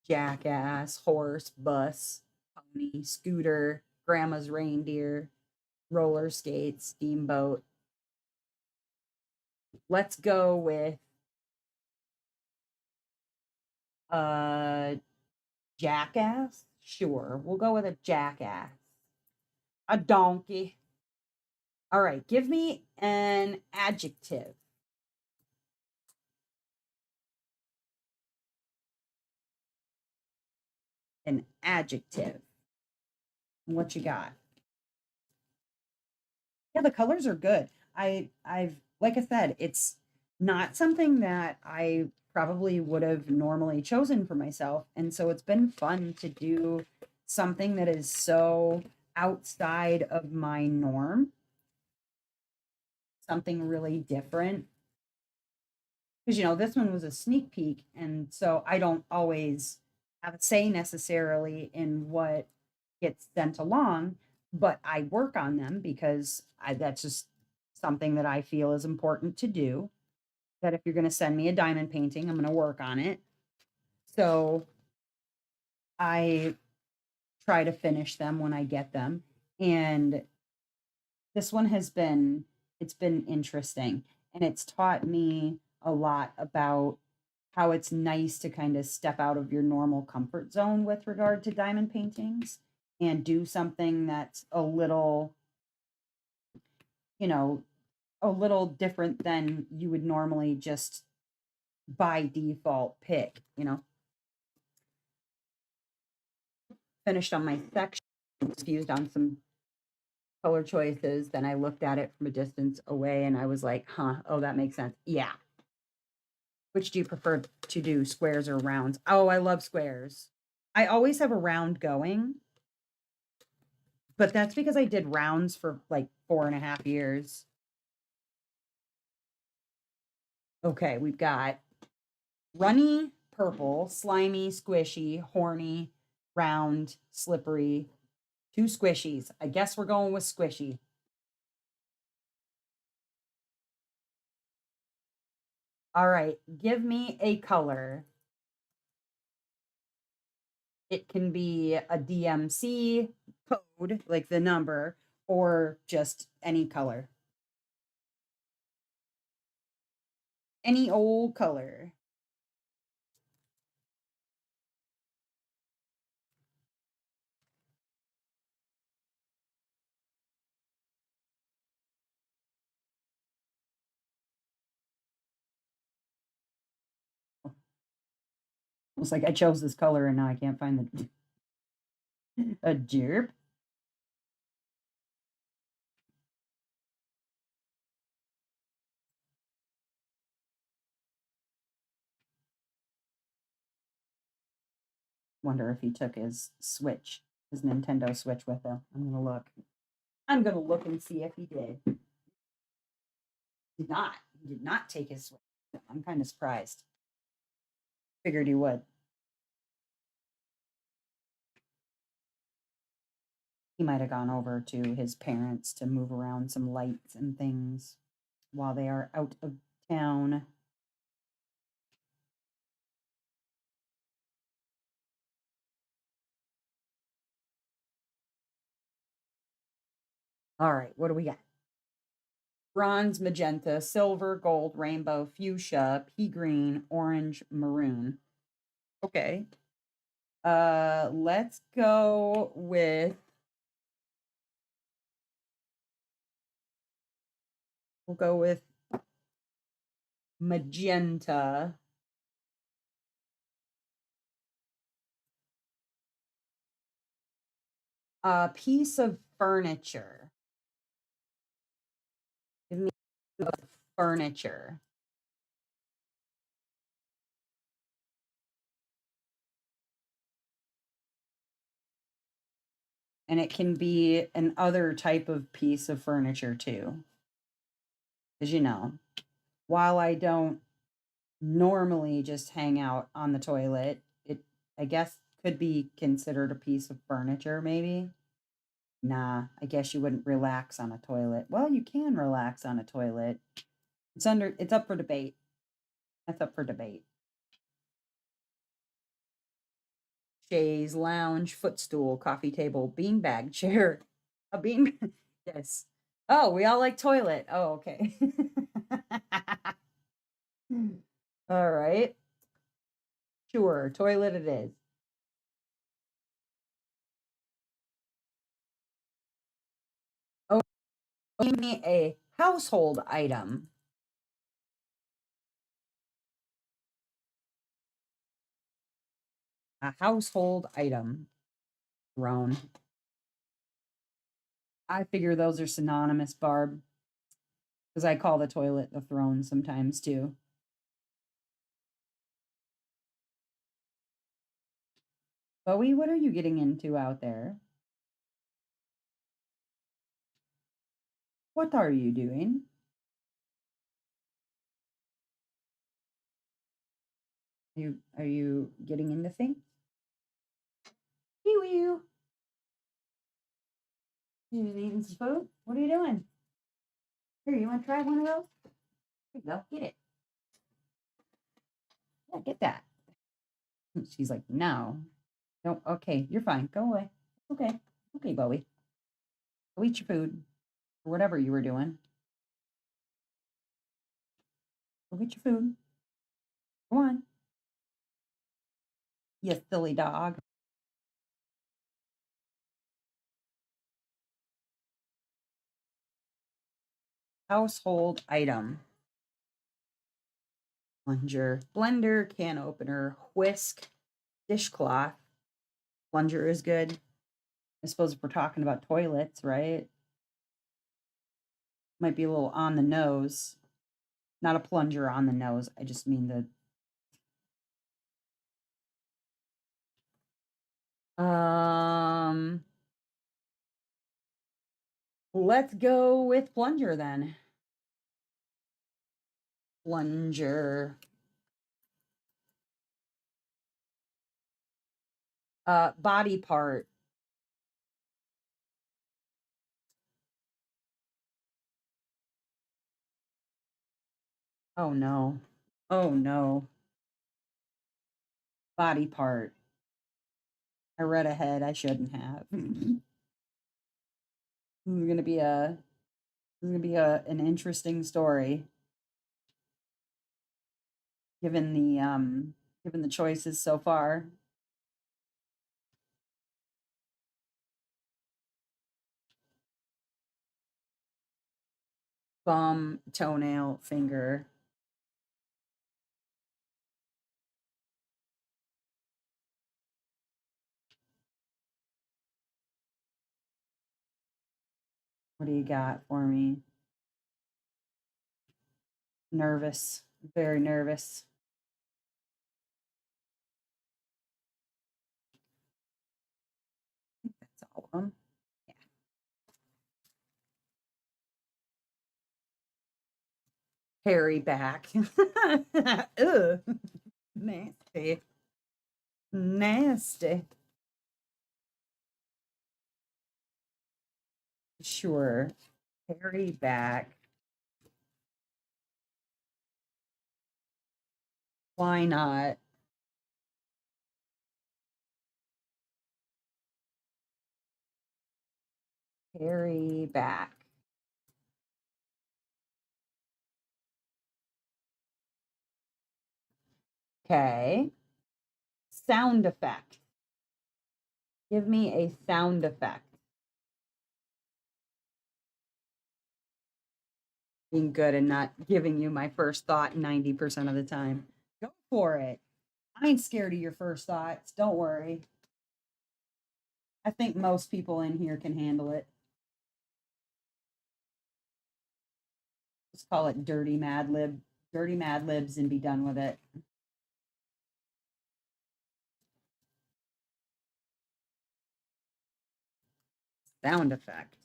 Jackass, horse, bus, pony, scooter, grandma's reindeer, roller skates, steamboat. Let's go with uh jackass. Sure, we'll go with a jackass. A donkey. All right, give me an adjective. An adjective. What you got? Yeah, the colors are good. I've like I said, it's not something that I probably would have normally chosen for myself. And so it's been fun to do something that is so outside of my norm, something really different. Because this one was a sneak peek, and so I don't always have a say necessarily in what gets sent along, but I work on them because that's just something that I feel is important to do. That if you're going to send me a diamond painting, I'm going to work on it. So I try to finish them when I get them, and this one has been it's been interesting, and it's taught me a lot about how it's nice to kind of step out of your normal comfort zone with regard to diamond paintings and do something that's you know, a little different than you would normally just by default pick, Finished on my section, confused on some color choices. Then I looked at it from a distance away and I was like, huh, oh, that makes sense. Yeah. Which do you prefer to do, squares or rounds? Oh, I love squares. I always have a round going, but that's because I did rounds for like 4.5 years. Okay, we've got runny, purple, slimy, squishy, horny, round, slippery, two squishies. I guess we're going with squishy. All right, give me a color. It can be a DMC code, like the number, or just any color. Any old color. It's like I chose this color and now I can't find the a jerp. Wonder if he took his Switch, his Nintendo Switch with him. I'm gonna look. I'm gonna look and see if he did. Did not. He did not take his Switch. I'm kind of surprised. Figured he would. He might have gone over to his parents to move around some lights and things while they are out of town. All right, what do we got? Bronze, magenta, silver, gold, rainbow, fuchsia, pea green, orange, maroon. Okay. Let's go with We'll go with magenta. A piece of furniture. Give me furniture. And it can be an other type of piece of furniture too. As you know, while I don't normally just hang out on the toilet, it, I guess, could be considered a piece of furniture, maybe. Nah, I guess you wouldn't relax on a toilet. Well, you can relax on a toilet. It's up for debate. That's up for debate. Chaise, lounge, footstool, coffee table, beanbag chair. A bean yes. Oh, we all like toilet. Oh, okay. All right. Sure, toilet it is. Oh, give me a household item. A household item. Throne. I figure those are synonymous, Barb, because I call the toilet the throne sometimes too. Bowie, what are you getting into out there? What are you doing? Are you getting into things? Wee You just eating some food? What are you doing? Here, you want to try one of those? Here you go. Get it. Yeah, get that. She's like, no. No, okay, you're fine. Go away. Okay. Okay, Bowie. Go eat your food. Or whatever you were doing. Go get your food. Go on. You silly dog. Household item. Plunger. Blender, can opener, whisk, dishcloth. Plunger is good. I suppose if we're talking about toilets, right? Might be a little on the nose. Not a plunger on the nose. I just mean let's go with plunger then. Plunger. Body part. Oh no. Oh no. Body part. I read ahead. I shouldn't have. This is gonna be an interesting story given the choices so far. Thumb, toenail, finger. What do you got for me? Nervous. Very nervous. I think that's all of them. Yeah. Hairy back. Ugh. Nasty. Nasty. Sure. Hairy back. Why not? Hairy back. Okay. Sound effect. Give me a sound effect. being good and not giving you my first thought 90% of the time. Go for it. I ain't scared of your first thoughts. Don't worry. I think most people in here can handle it. Let's call it dirty Mad Libs, and be done with it. Sound effect.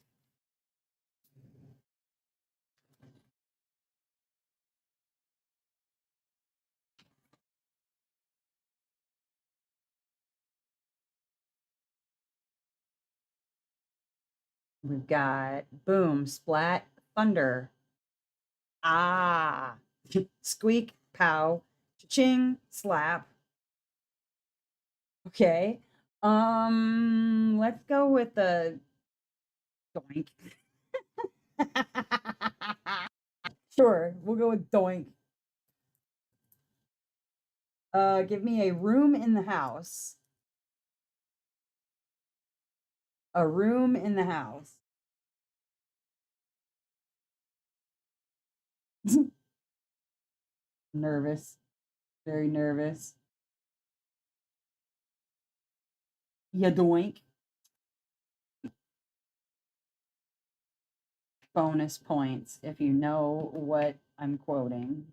We've got boom, splat, thunder. Ah, squeak, pow, ching, slap. Okay. Let's go with the doink. Sure, we'll go with doink. Give me a room in the house. A room in the house. Nervous. Very nervous. Ya doink. Bonus points if you know what I'm quoting.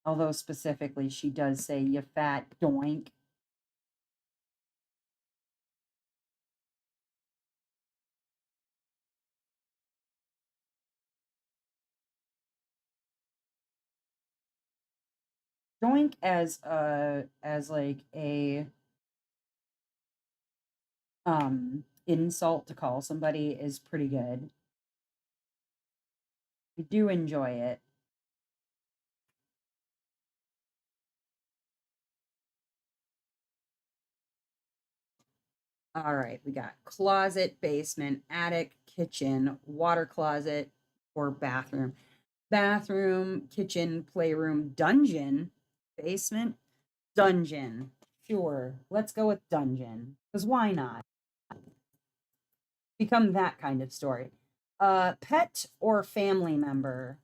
Although specifically, she does say, "You fat doink." Doink as like a insult to call somebody is pretty good. I do enjoy it. All right, we got closet, basement, attic, kitchen, water closet, or bathroom. Bathroom, kitchen, playroom, dungeon, basement, dungeon. Sure, let's go with dungeon. Because why not? Become that kind of story. Pet or family member?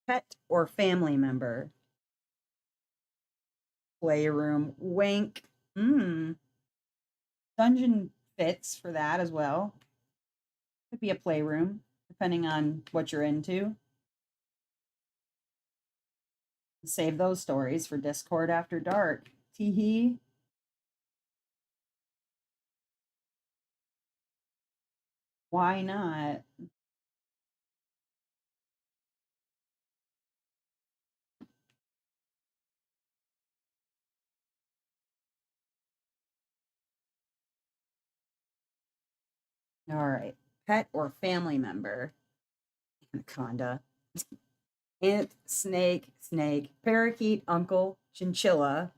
Pet or family member? Playroom, wink. Dungeon fits for that as well. Could be a playroom, depending on what you're into. Save those stories for Discord after dark. Teehee. Why not? All right. Pet or family member? Anaconda. Ant, snake, snake, parakeet, uncle, chinchilla.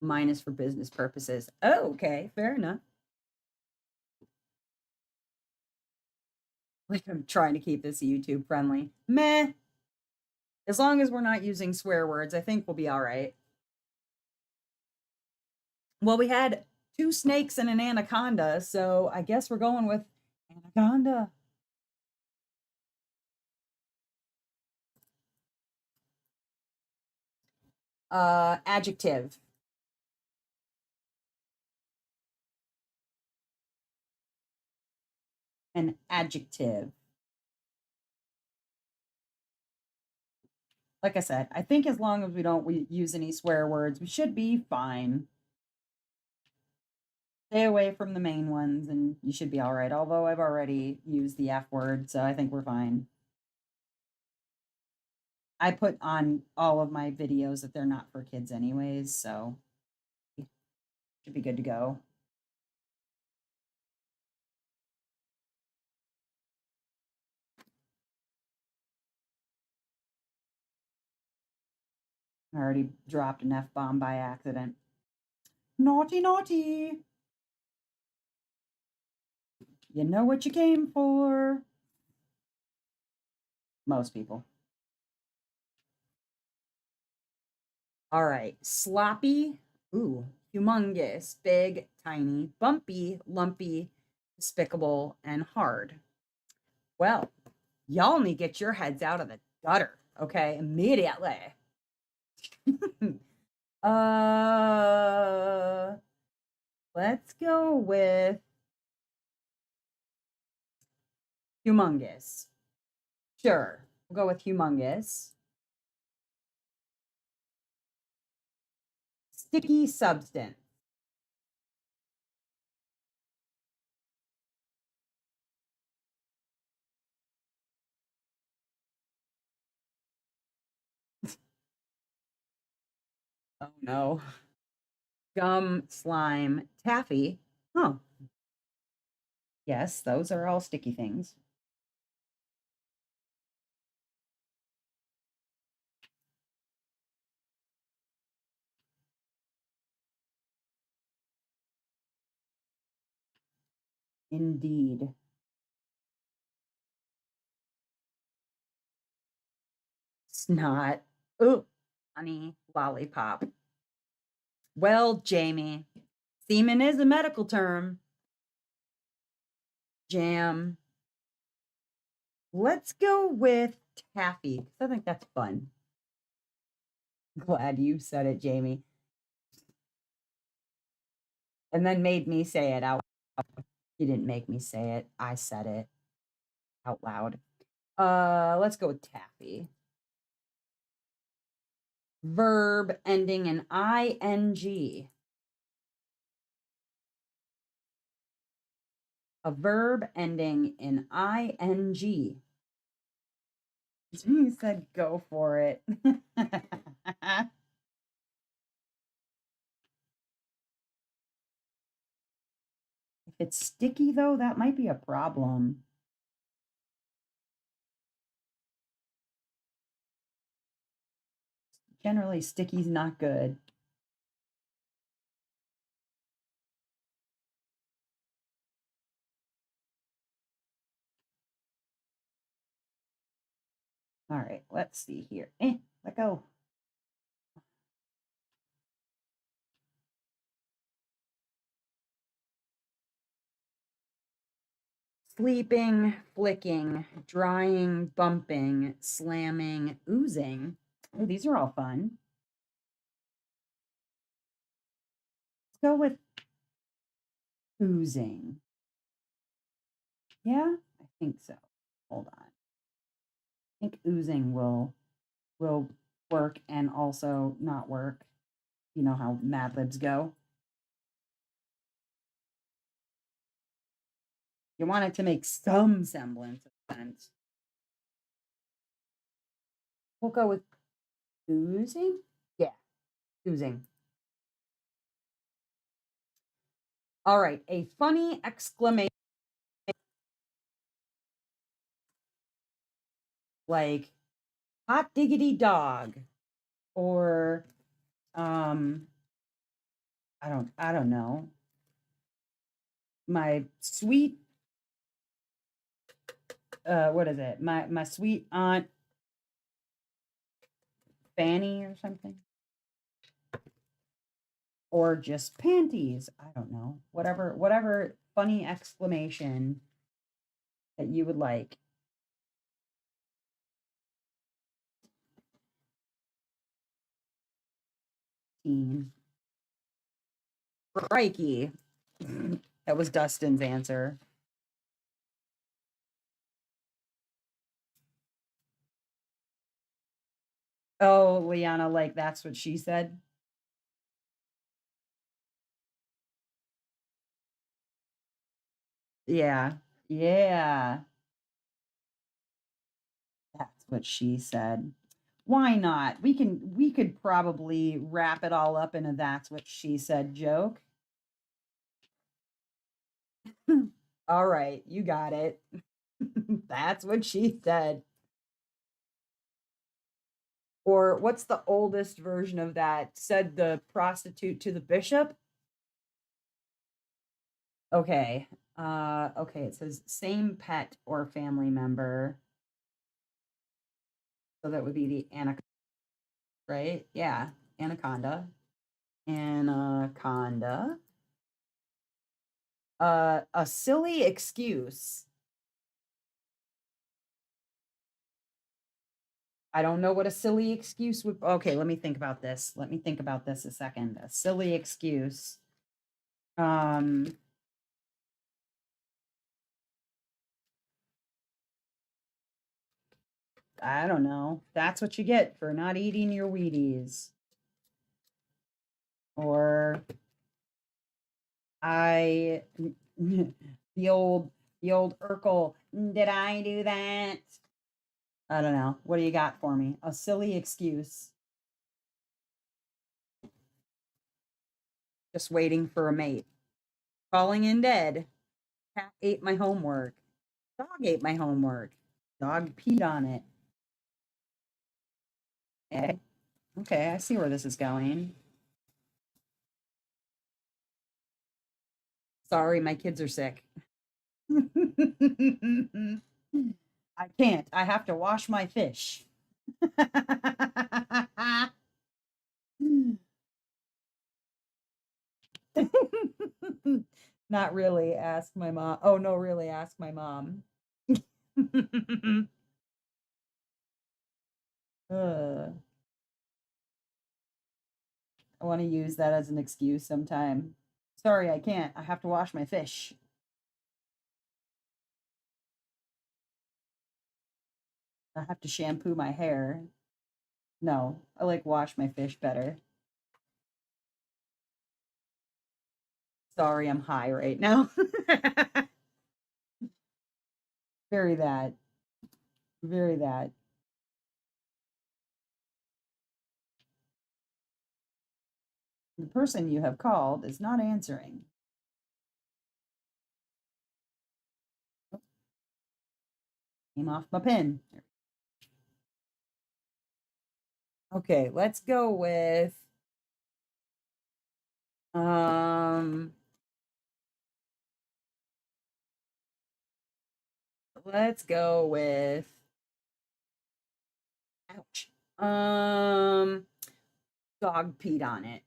Minus for business purposes. Oh, okay. Fair enough. Like, I'm trying to keep this YouTube friendly. Meh. As long as we're not using swear words, I think we'll be all right. Well, we had two snakes and an anaconda, so I guess we're going with anaconda. Adjective. An adjective. Like I said, I think as long as we don't use any swear words, we should be fine. Stay away from the main ones and you should be all right. Although I've already used the F word, so I think we're fine. I put on all of my videos that they're not for kids anyways, so should be good to go. I already dropped an F-bomb by accident. Naughty, naughty. You know what you came for. Most people. All right. Sloppy Ooh, humongous, big, tiny, bumpy, lumpy, despicable, and hard. Well, y'all need to get your heads out of the gutter, okay? Immediately. uh let's go with humongous. Sure. We'll go with humongous. Sticky substance. Oh no. Gum, slime, taffy. Oh, yes, those are all sticky things. Indeed. Snot. Ooh, honey lollipop. Well, Jamie, semen is a medical term. Jam. Let's go with taffy because I think that's fun. Glad you said it, Jamie. And then made me say it out. You didn't make me say it. I said it out loud. Let's go with taffy. Verb ending in ing. A verb ending in ing. He said, go for it. If it's sticky, though, that might be a problem. Generally, sticky's not good. All right, let's see here. Let go. Sleeping, flicking, drying, bumping, slamming, oozing. Oh, these are all fun. Let's go with oozing. Yeah, I think so. Hold on. I think oozing will work and also not work. You know how Mad Libs go. You want it to make some semblance of sense. We'll go with oozing. Yeah, oozing. All right, a funny exclamation like hot diggity dog or I don't know. My sweet what is it? My sweet aunt Fanny or something. Or just panties. I don't know. Whatever funny exclamation that you would like. Teen. Crikey. That was Dustin's answer. Oh, Liana, like that's what she said. Yeah. Yeah. That's what she said. Why not? We could probably wrap it all up in a that's what she said joke. All right, you got it. That's what she said. Or what's the oldest version of that? Said the prostitute to the bishop? Okay. Okay, it says same pet or family member. So that would be the anaconda, right? Yeah, anaconda. Anaconda. A silly excuse. I don't know what a silly excuse would. Okay, let me think about this. Let me think about this a second. A silly excuse. Um, I don't know. That's what you get for not eating your Wheaties. Or I the old Urkel. Did I do that? I don't know. What do you got for me? A silly excuse. Just waiting for a mate. Calling in dead. Cat ate my homework. Dog ate my homework. Dog peed on it. Okay. Okay, I see where this is going. Sorry, my kids are sick. I can't. I have to wash my fish. Not really. Ask my mom. Oh, no, really. Ask my mom. I want to use that as an excuse sometime. Sorry, I can't. I have to wash my fish. I have to shampoo my hair. No, I like wash my fish better. Sorry, I'm high right now. Very that. Very that. The person you have called is not answering. Came off my pen. Okay, let's go with um let's go with ouch. Dog peed on it.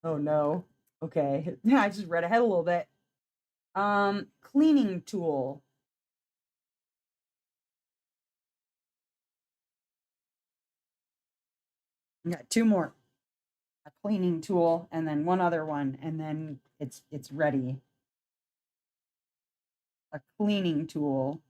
Oh no. Okay. I just read ahead a little bit. Cleaning tool. I got two more. A cleaning tool and then one other one and then it's ready. A cleaning tool.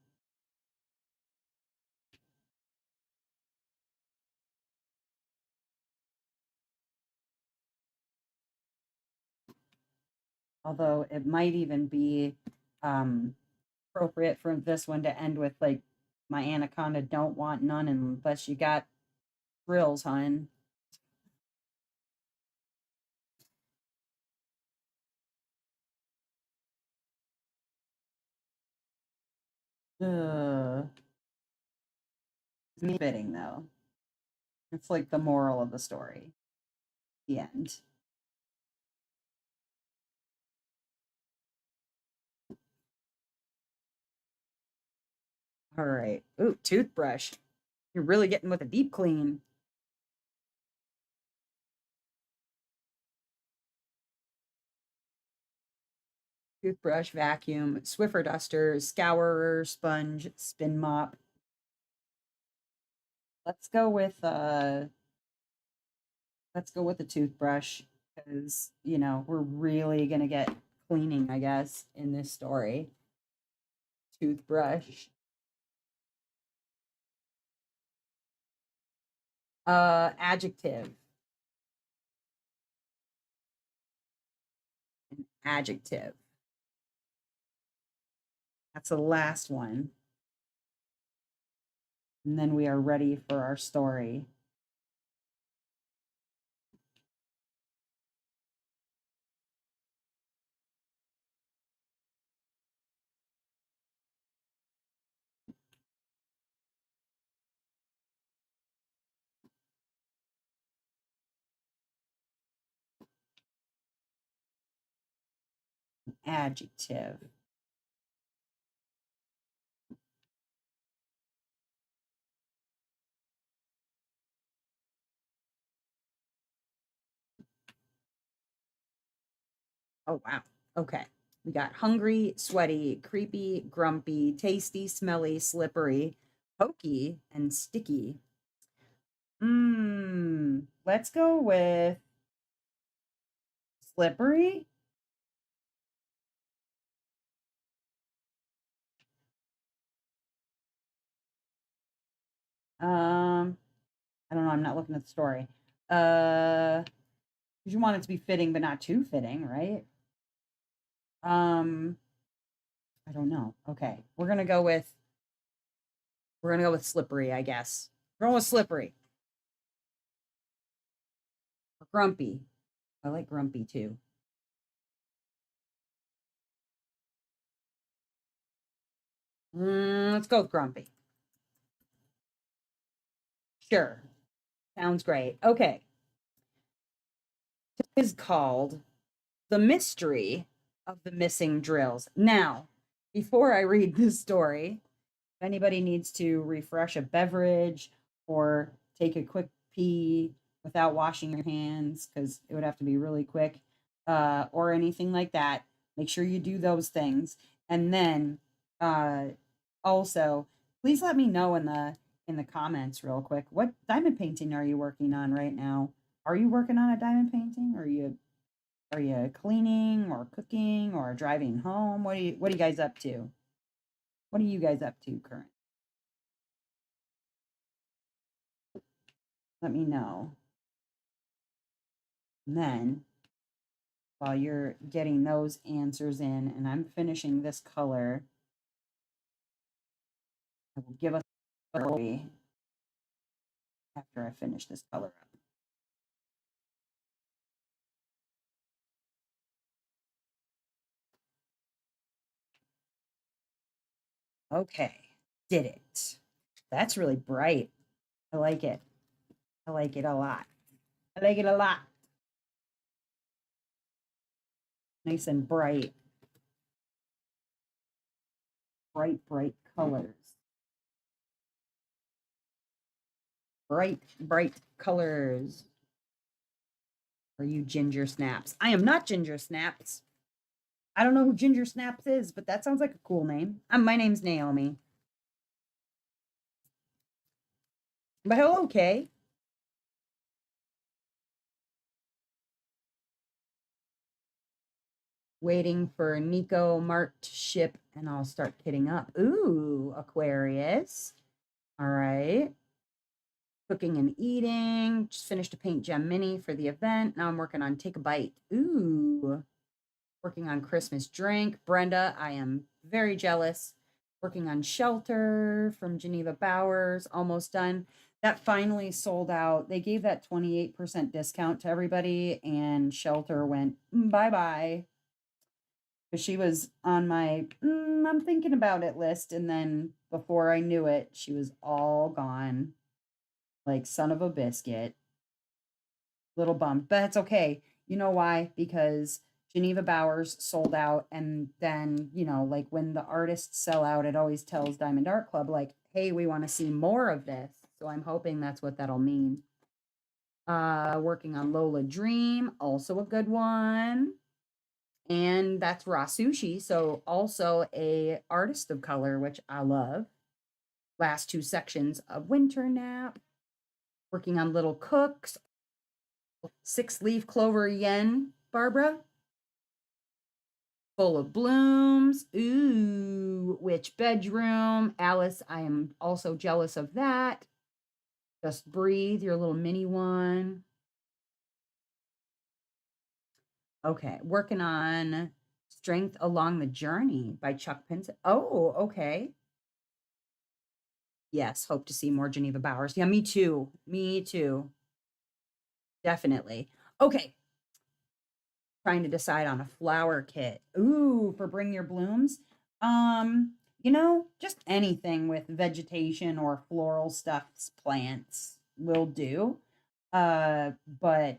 Although it might even be appropriate for this one to end with like my anaconda don't want none unless you got grills, hun. Ugh. It's fitting though. It's like the moral of the story. The end. All right. Ooh, toothbrush. You're really getting with a deep clean. Toothbrush, vacuum, Swiffer duster, scourer, sponge, spin mop. Let's go with the toothbrush because we're really gonna get cleaning, I guess, in this story. Toothbrush. Adjective. An adjective. That's the last one. And then we are ready for our story. Adjective. Oh, wow. Okay. We got hungry, sweaty, creepy, grumpy, tasty, smelly, slippery, pokey, and sticky. Let's go with slippery. I don't know. I'm not looking at the story. Uh, because you want it to be fitting, but not too fitting, right? Um, I don't know. Okay, we're gonna go with slippery, I guess. We're going with slippery or grumpy. I like grumpy too. Let's go with grumpy. Sure, sounds great. Okay, it is called The Mystery of the Missing Drills. Now, before I read this story, if anybody needs to refresh a beverage or take a quick pee without washing your hands, because it would have to be really quick, or anything like that, make sure you do those things. And then uh, also, please let me know in the comments real quick. What diamond painting are you working on right now? Are you working on a diamond painting? Are you cleaning or cooking or driving home? What are you guys up to? What are you guys up to currently? Let me know. And then while you're getting those answers in and I'm finishing this color, I will give us a story after I finish this color up. Okay, did it. That's really bright. I like it. I like it a lot. I like it a lot. Nice and bright. Bright, bright colors. Bright, bright colors. Are you Ginger Snaps? I am not Ginger Snaps. I don't know who Ginger Snaps is, but that sounds like a cool name. My name's Naomi. But hello, Kay. Waiting for Nico Mart to ship, and I'll start kitting up. Ooh, Aquarius. All right. Cooking and eating. Just finished a paint gem mini for the event. Now I'm working on Take a Bite. Ooh. Working on Christmas drink. Brenda, I am very jealous. Working on Shelter from Geneva Bowers. Almost done. That finally sold out. They gave that 28% discount to everybody, and Shelter went bye bye. Because she was on my I'm thinking about it list, and then before I knew it, she was all gone, like son of a biscuit. Little bummed, but it's okay. You know why? Because Geneva Bowers sold out, and then like when the artists sell out, it always tells Diamond Art Club like, "Hey, we want to see more of this." So I'm hoping that's what that'll mean. Working on Lola Dream, also a good one. And that's raw sushi, so also a artist of color, which I love. Last two sections of Winter Nap. Working on Little Cooks. Six Leaf Clover Yen, Barbara. Full of Blooms. Ooh, Witch Bedroom. Alice, I am also jealous of that. Just Breathe, your little mini one. Okay, working on Strength Along the Journey by Chuck Pinson. Oh, okay. Yes, hope to see more Geneva Bowers. Yeah, me too. Me too. Definitely. Okay. Trying to decide on a flower kit. Ooh, for Bring Your Blooms. Just anything with vegetation or floral stuffs plants will do. But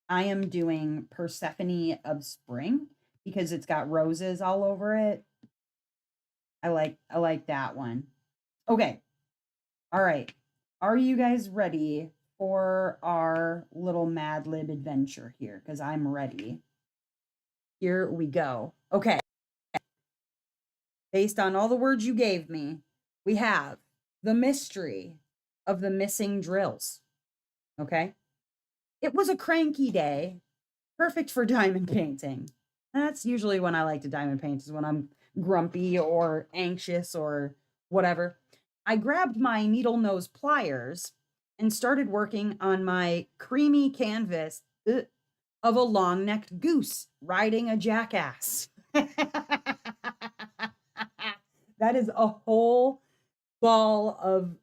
I am doing Persephone of Spring because it's got roses all over it. I like that one. Okay. All right. Are you guys ready for our little Mad Lib adventure here? Because I'm ready. Here we go. Okay. Based on all the words you gave me, we have the mystery of the missing drills. Okay. It was a cranky day, perfect for diamond painting. That's usually when I like to diamond paint, is when I'm grumpy or anxious or whatever. I grabbed my needle nose pliers and started working on my creamy canvas of a long necked goose riding a jackass. That is a whole ball of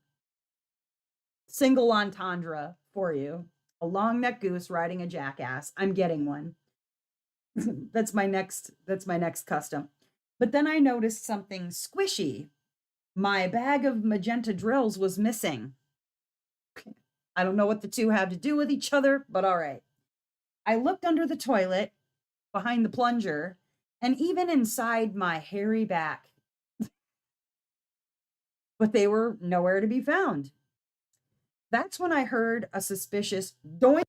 single entendre for you. A long necked goose riding a jackass. I'm getting one. That's my next custom. But then I noticed something squishy. My bag of magenta drills was missing. I don't know what the two have to do with each other, but all right. I looked under the toilet, behind the plunger, and even inside my hairy back. But they were nowhere to be found. That's when I heard a suspicious doink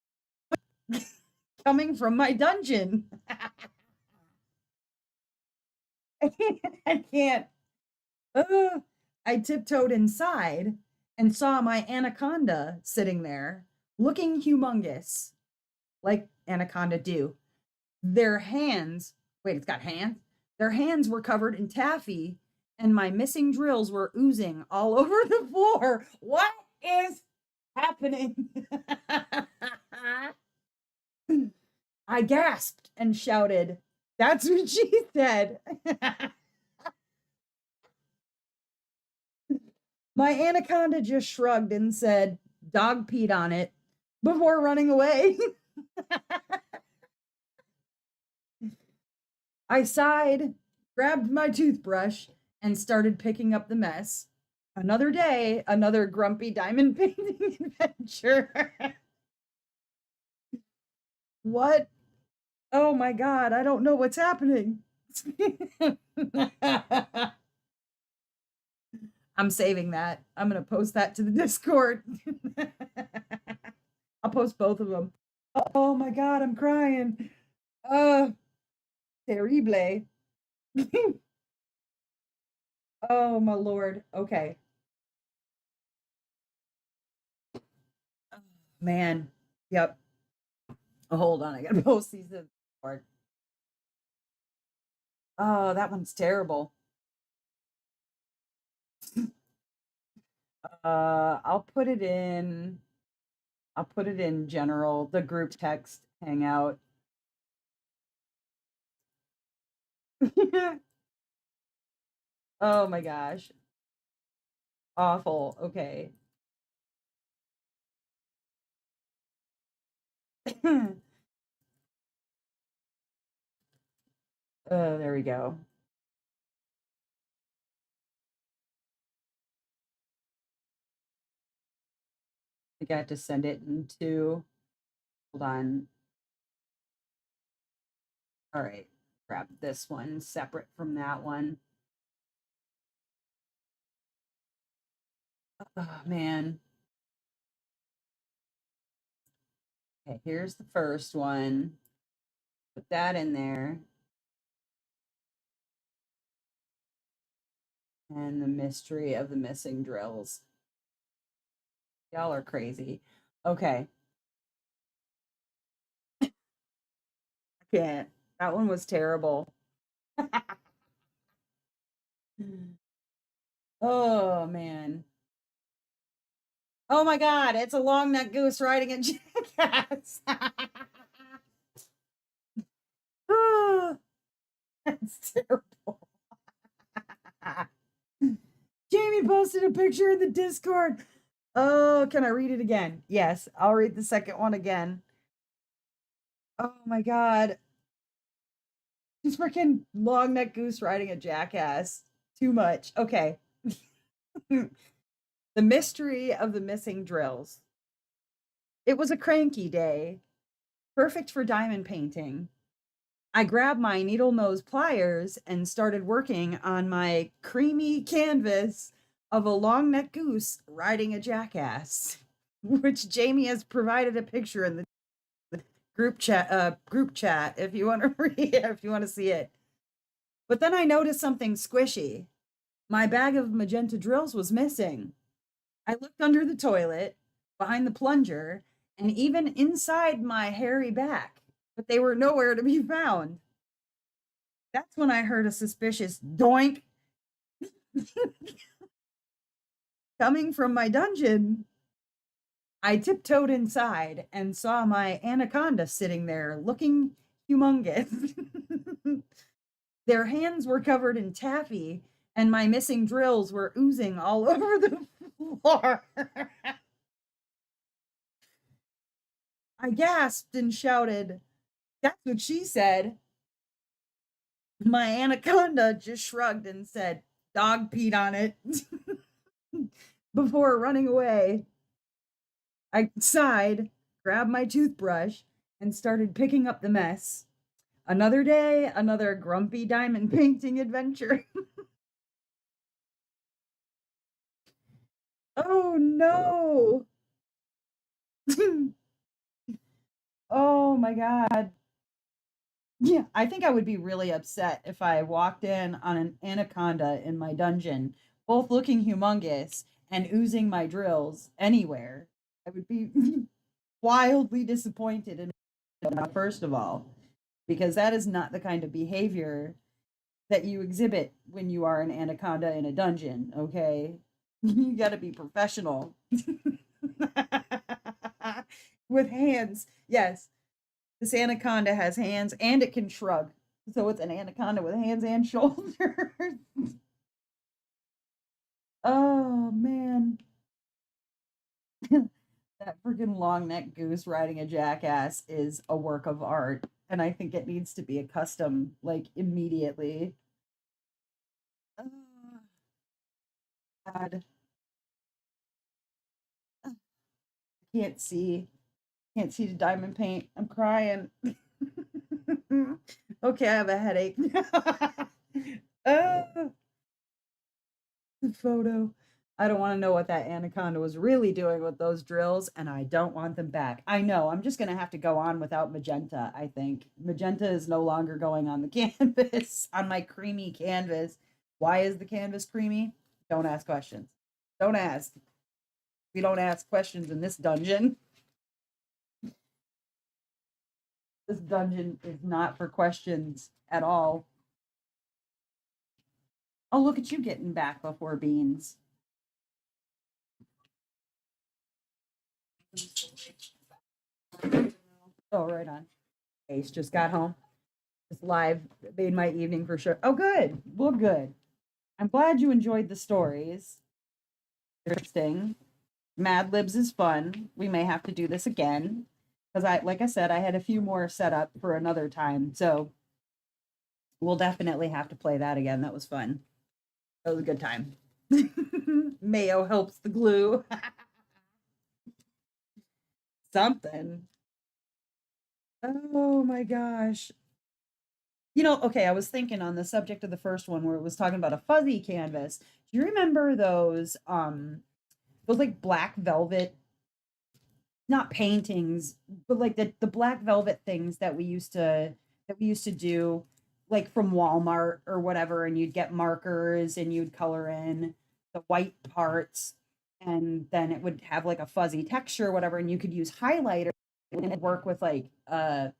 coming from my dungeon. I can't. I tiptoed inside and saw my anaconda sitting there, looking humongous, like anaconda do. Their hands, wait, it's got hands? Their hands were covered in taffy, and my missing drills were oozing all over the floor. What is happening? I gasped and shouted, "That's what she said." My anaconda just shrugged and said, "Dog peed on it," before running away. I sighed, grabbed my toothbrush, and started picking up the mess. Another day, another grumpy diamond painting adventure. What? Oh my God, I don't know what's happening. I'm saving that. I'm going to post that to the Discord. I'll post both of them. Oh my God, I'm crying. Terrible. Oh my Lord. Okay. Man. Yep. Oh, hold on. I got to post these in the Discord. Oh, that one's terrible. I'll put it in. I'll put it in general, the group text hangout. Oh my gosh. Awful. Okay. There we go. I think I have to send it into, hold on. All right. Grab this one separate from that one. Oh man. Okay, here's the first one. Put that in there. And the mystery of the missing drills. Y'all are crazy. Okay. I can't. That one was terrible. Oh man. Oh my God, it's a long neck goose riding a jackass. Oh, that's terrible. Jamie posted a picture in the Discord. Oh, can I read it again? Yes, I'll read the second one again. Oh my God. Just freaking long neck goose riding a jackass. Too much. Okay. The mystery of the missing drills. It was a cranky day, perfect for diamond painting. I grabbed my needle nose pliers and started working on my creamy canvas of a long neck goose riding a jackass, which Jamie has provided a picture in the group chat if you want to read it, if you want to see it. But then I noticed something squishy. My bag of magenta drills was missing. I looked under the toilet, behind the plunger, and even inside my hairy back, but they were nowhere to be found. That's when I heard a suspicious doink coming from my dungeon. I tiptoed inside and saw my anaconda sitting there looking humongous. Their hands were covered in taffy, and my missing drills were oozing all over the floor. I gasped and shouted, "That's what she said." My anaconda just shrugged and said, "Dog peed on it," before running away. I sighed, grabbed my toothbrush, and started picking up the mess. Another day, another grumpy diamond painting adventure. Oh no! Oh my god. Yeah, I think I would be really upset if I walked in on an anaconda in my dungeon, both looking humongous and oozing my drills anywhere. I would be wildly disappointed in first of all, because that is not the kind of behavior that you exhibit when you are an anaconda in a dungeon, okay? You got to be professional. With hands. Yes, this anaconda has hands and it can shrug. So it's an anaconda with hands and shoulders. Oh man. That freaking long neck goose riding a jackass is a work of art. And I think it needs to be a custom like immediately. Oh, God. Can't see. Can't see the diamond paint. I'm crying. Okay, I have a headache. uh, the photo. I don't want to know what that anaconda was really doing with those drills, and I don't want them back. I know. I'm just going to have to go on without magenta, I think. Magenta is no longer going on the canvas, on my creamy canvas. Why is the canvas creamy? Don't ask questions. Don't ask. We don't ask questions in this dungeon. This dungeon is not for questions at all. Oh, look at you getting back before beans. Oh, right on. Ace just got home. Just live made my evening for sure. Oh, good. Well, good. I'm glad you enjoyed the stories. Interesting. Mad Libs is fun. We may have to do this again because like I said, I had a few more set up for another time. So we'll definitely have to play that again. That was fun. That was a good time. Mayo helps the glue. Something. Oh my gosh. Okay, I was thinking on the subject of the first one where it was talking about a fuzzy canvas. Do you remember those like black velvet, not paintings, but like the black velvet things that we used to do like from Walmart or whatever, and you'd get markers and you'd color in the white parts, and then it would have like a fuzzy texture or whatever, and you could use highlighter and it'd work with like a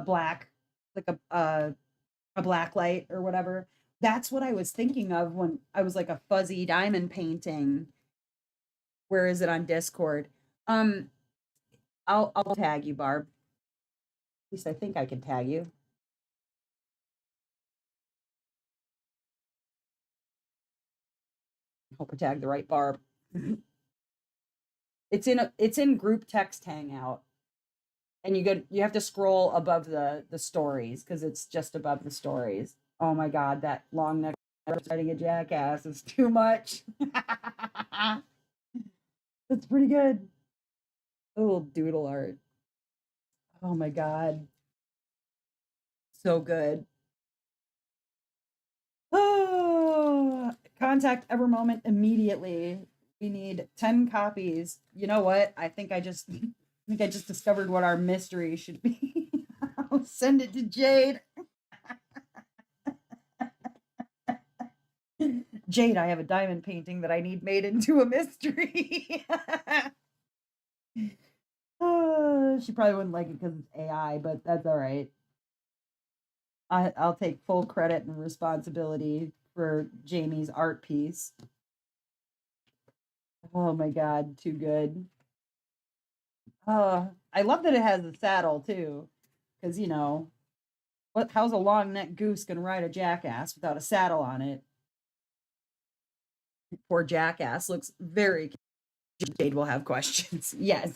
black, like a black light or whatever. That's what I was thinking of when I was like a fuzzy diamond painting. Where is it on Discord? Um, I'll tag you, Barb. At least I think I can tag you. Hope I tag the right Barb. It's in group text hangout. And you have to scroll above the stories because it's just above the stories. Oh my god, that long neck riding a jackass is too much. That's pretty good. A little doodle art. Oh my god. So good. Oh, contact Ever Moment immediately. We need 10 copies. You know what? I think I just discovered what our mystery should be. I'll send it to Jade. Jade, I have a diamond painting that I need made into a mystery. Oh, she probably wouldn't like it because it's AI, but that's all right. I'll take full credit and responsibility for Jamie's art piece. Oh my God, too good. I love that it has a saddle too, because how's a long necked goose gonna ride a jackass without a saddle on it? Poor jackass looks very. Jade will have questions. Yes,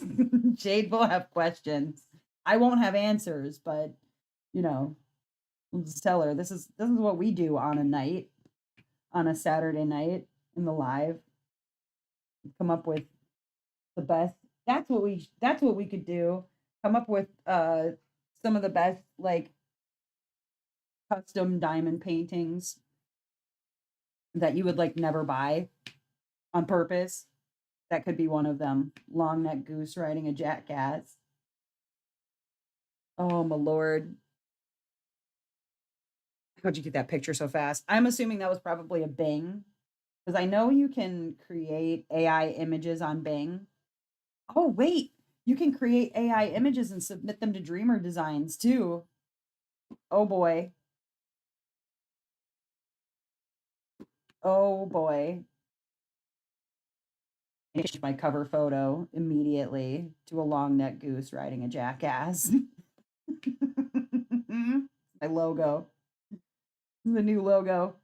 Jade will have questions. I won't have answers, but you know, we'll just tell her this is what we do on a night, on a Saturday night in the live. Come up with the best. That's what we could do. Come up with some of the best like custom diamond paintings that you would like never buy on purpose. That could be one of them. Long neck goose riding a jackass. Oh my lord. How'd you get that picture so fast? I'm assuming that was probably a Bing. Because I know you can create AI images on Bing. Oh, wait. You can create AI images and submit them to Dreamer Designs too. Oh boy. Oh boy. I changed my cover photo immediately to a long neck goose riding a jackass. My logo. The new logo.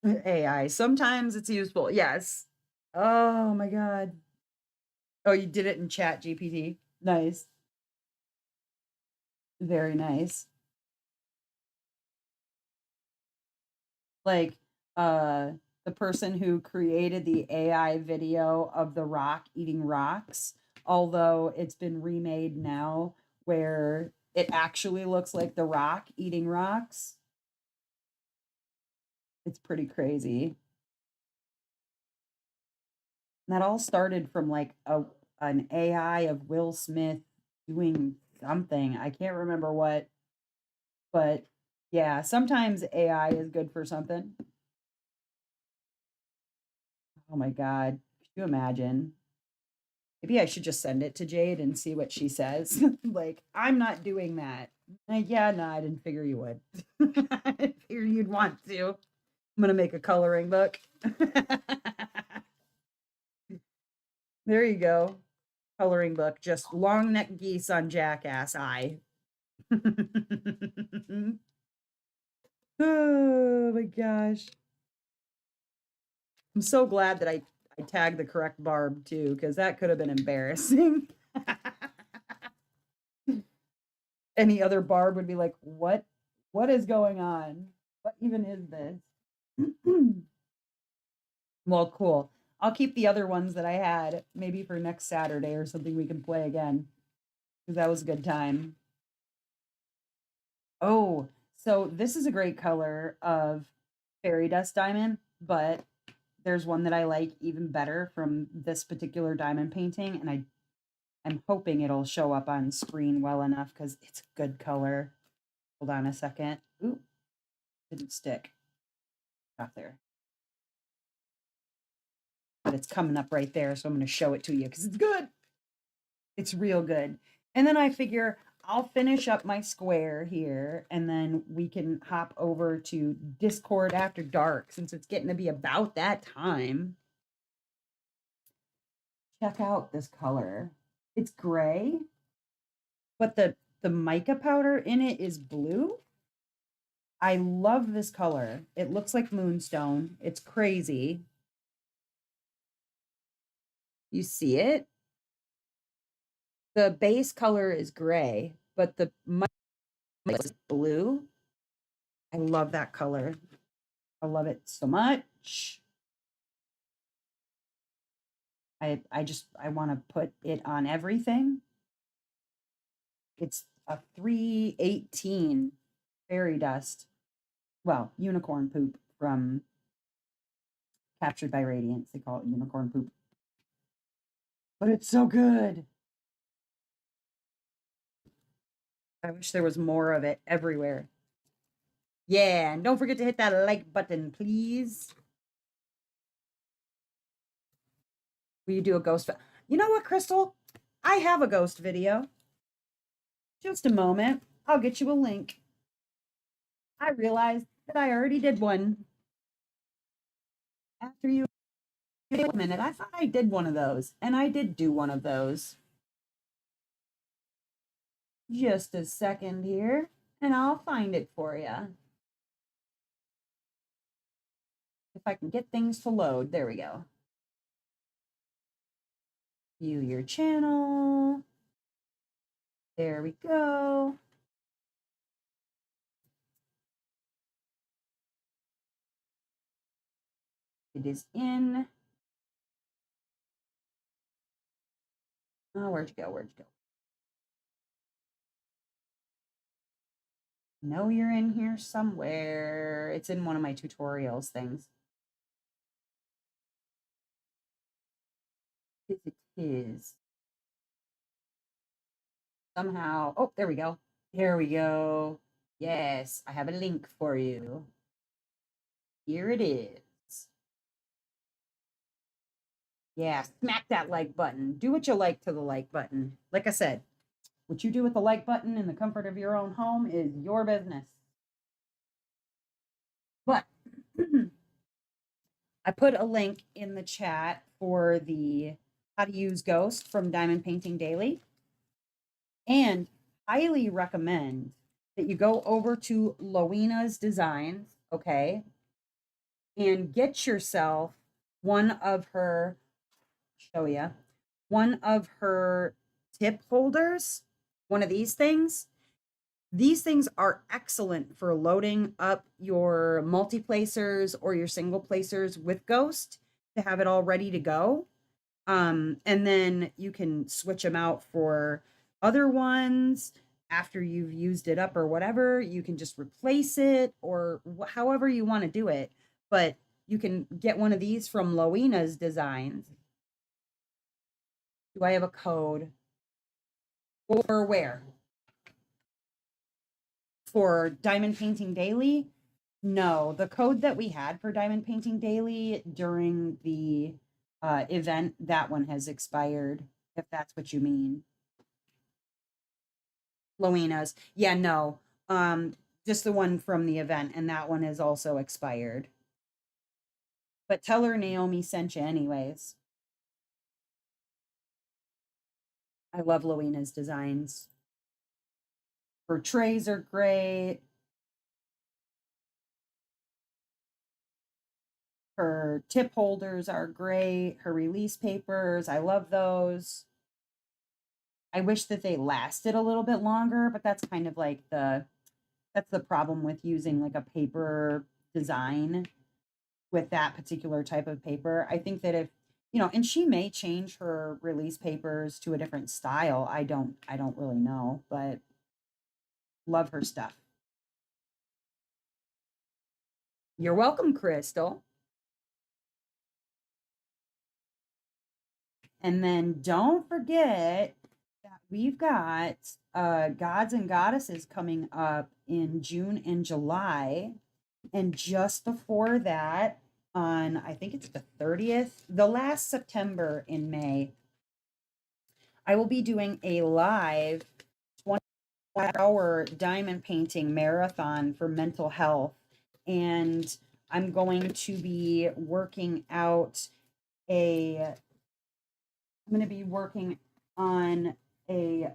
AI. Sometimes it's useful. Yes. Oh my God. Oh, you did it in Chat GPT. Nice. Very nice. Like uh the person who created the AI video of the rock eating rocks, although it's been remade now where it actually looks like the rock eating rocks. It's pretty crazy. And that all started from like an AI of Will Smith doing something. I can't remember what, but yeah, sometimes AI is good for something. Oh my God. Could you imagine? Maybe I should just send it to Jade and see what she says. Like, I'm not doing that. Like, yeah, no, I didn't figure you would. I didn't figure you'd want to. I'm gonna make a coloring book. There you go. Coloring book, just long neck geese on jackass eye. Oh my gosh. I'm so glad that I tagged the correct barb too, because that could have been embarrassing. Any other barb would be like, what is going on? What even is this? Well, cool. I'll keep the other ones that I had maybe for next Saturday or something we can play again because that was a good time. Oh, so this is a great color of fairy dust diamond, but there's one that I like even better from this particular diamond painting, and I'm hoping it'll show up on screen well enough because it's a good color. Hold on a second. Ooh, didn't stick. Not there. But it's coming up right there, so I'm going to show it to you because it's good. It's real good. And then I figure I'll finish up my square here and then we can hop over to Discord after dark since it's getting to be about that time. Check out this color. It's gray, but the mica powder in it is blue. I love this color. It looks like moonstone. It's crazy. You see it? The base color is gray, but the mica is blue. I love that color. I love it so much. I want to put it on everything. It's a 318 fairy dust. Well, unicorn poop from Captured by Radiance. They call it unicorn poop. but it's so good. I wish there was more of it everywhere. Yeah, and don't forget to hit that like button, please. Will you do a ghost? You know what, Crystal? I have a ghost video. Just a moment. I'll get you a link. I realized that I already did one. After you, wait a minute, I thought I did one of those, and I did do one of those. Just a second here, and I'll find it for you. If I can get things to load, there we go. View your channel. There we go. It is in. Oh, where'd you go? Where'd you go? No, you're in here somewhere. It's in one of my tutorials things. It is. Somehow. Oh, there we go. There we go. Yes, I have a link for you. Here it is. Yeah, smack that like button. Do what you like to the like button. Like I said, what you do with the like button in the comfort of your own home is your business. But I put a link in the chat for the how to use Ghost from Diamond Painting Daily, and highly recommend that you go over to Lowena's Designs, okay, and get yourself one of her, show you, one of her tip holders, one of these things. These things are excellent for loading up your multi-placers or your single placers with Ghost to have it all ready to go. And then you can switch them out for other ones after you've used it up or whatever. You can just replace it or however you want to do it. But you can get one of these from Lowena's Designs. Do I have a code? Or where? For Diamond Painting Daily? No, the code that we had for Diamond Painting Daily during the event, that one has expired, if that's what you mean. Lowena's. Yeah, no. Just the one from the event, and that one is also expired. But tell her Naomi sent you anyways. I love Lowena's designs. Her trays are great. Her tip holders are great. Her release papers, I love those. I wish that they lasted a little bit longer, but that's kind of like that's the problem with using like a paper design with that particular type of paper. I think that if, you know, and she may change her release papers to a different style. I don't really know, but love her stuff. You're welcome, Crystal. And then don't forget that we've got Gods and Goddesses coming up in June and July. And just before that, on I think it's the 30th, the last September in May, I will be doing a live 20-hour diamond painting marathon for mental health. And I'm going to be working out I'm going to be working on a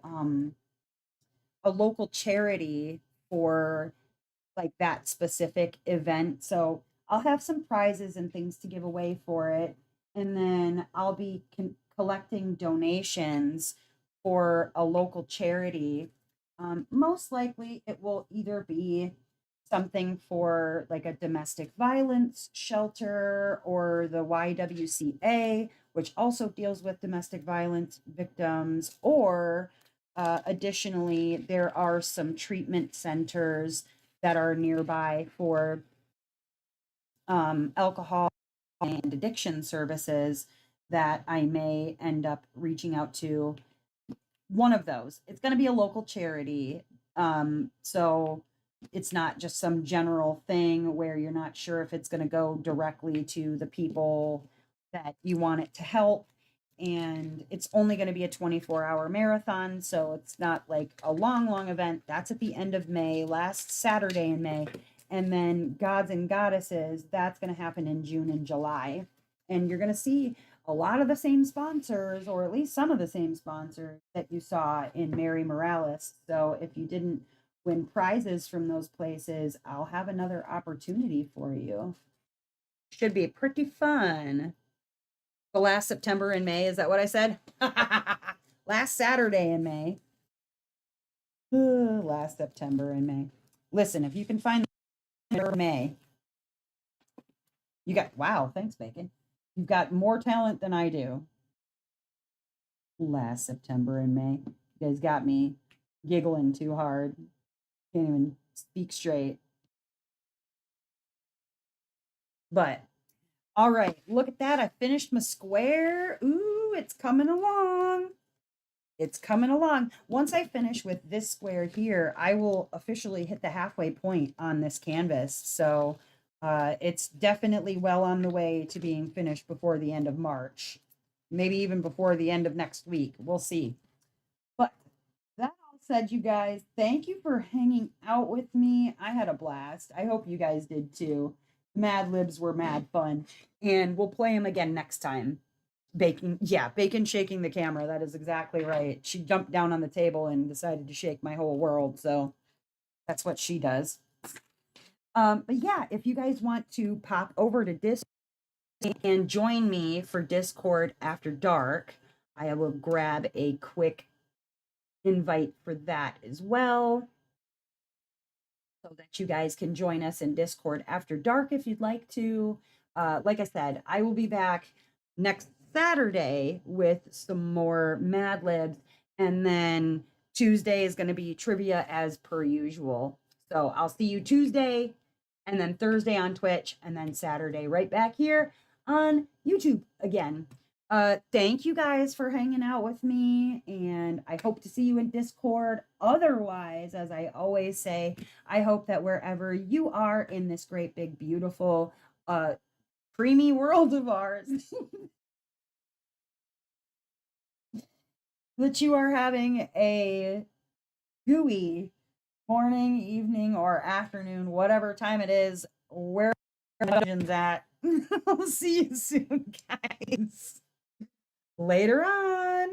local charity for like that specific event. So I'll have some prizes and things to give away for it. And then I'll be collecting donations for a local charity. Most likely it will either be something for like a domestic violence shelter or the YWCA, which also deals with domestic violence victims, or additionally, there are some treatment centers that are nearby for alcohol and addiction services that I may end up reaching out to. One of those. It's going to be a local charity. So it's not just some general thing where you're not sure if it's going to go directly to the people that you want it to help. And it's only going to be a 24-hour marathon. So it's not like a long event. That's at the end of May, last Saturday in May. And then Gods and Goddesses, that's going to happen in June and July. And you're going to see a lot of the same sponsors, or at least some of the same sponsors that you saw in Mary Morales. So if you didn't win prizes from those places, I'll have another opportunity for you. Should be pretty fun. The last September and May, is that what I said? Last Saturday in May. Last September and May. Listen, if you can find May, you got, wow, thanks, Bacon. You've got more talent than I do. Last September and May. You guys got me giggling too hard. Can't even speak straight. But all right, look at that. I finished my square. Ooh, it's coming along. It's coming along. Once I finish with this square here, I will officially hit the halfway point on this canvas. So it's definitely well on the way to being finished before the end of March. Maybe even before the end of next week. We'll see. But that all said, you guys, thank you for hanging out with me. I had a blast. I hope you guys did too. Mad Libs were mad fun. And we'll play them again next time. Bacon, yeah, Bacon shaking the camera. That is exactly right. She jumped down on the table and decided to shake my whole world. So that's what she does. But yeah, if you guys want to pop over to Discord and join me for Discord After Dark, I will grab a quick invite for that as well, so that you guys can join us in Discord After Dark if you'd like to. Like I said, I will be back next Saturday with some more Mad Libs, and then Tuesday is going to be trivia as per usual. So I'll see you Tuesday, and then Thursday on Twitch, and then Saturday right back here on YouTube again. Thank you guys for hanging out with me, and I hope to see you in Discord. Otherwise, as I always say, I hope that wherever you are in this great big beautiful creamy world of ours, that you are having a gooey morning, evening, or afternoon, whatever time it is, where legends at. I'll see you soon, guys. Later on.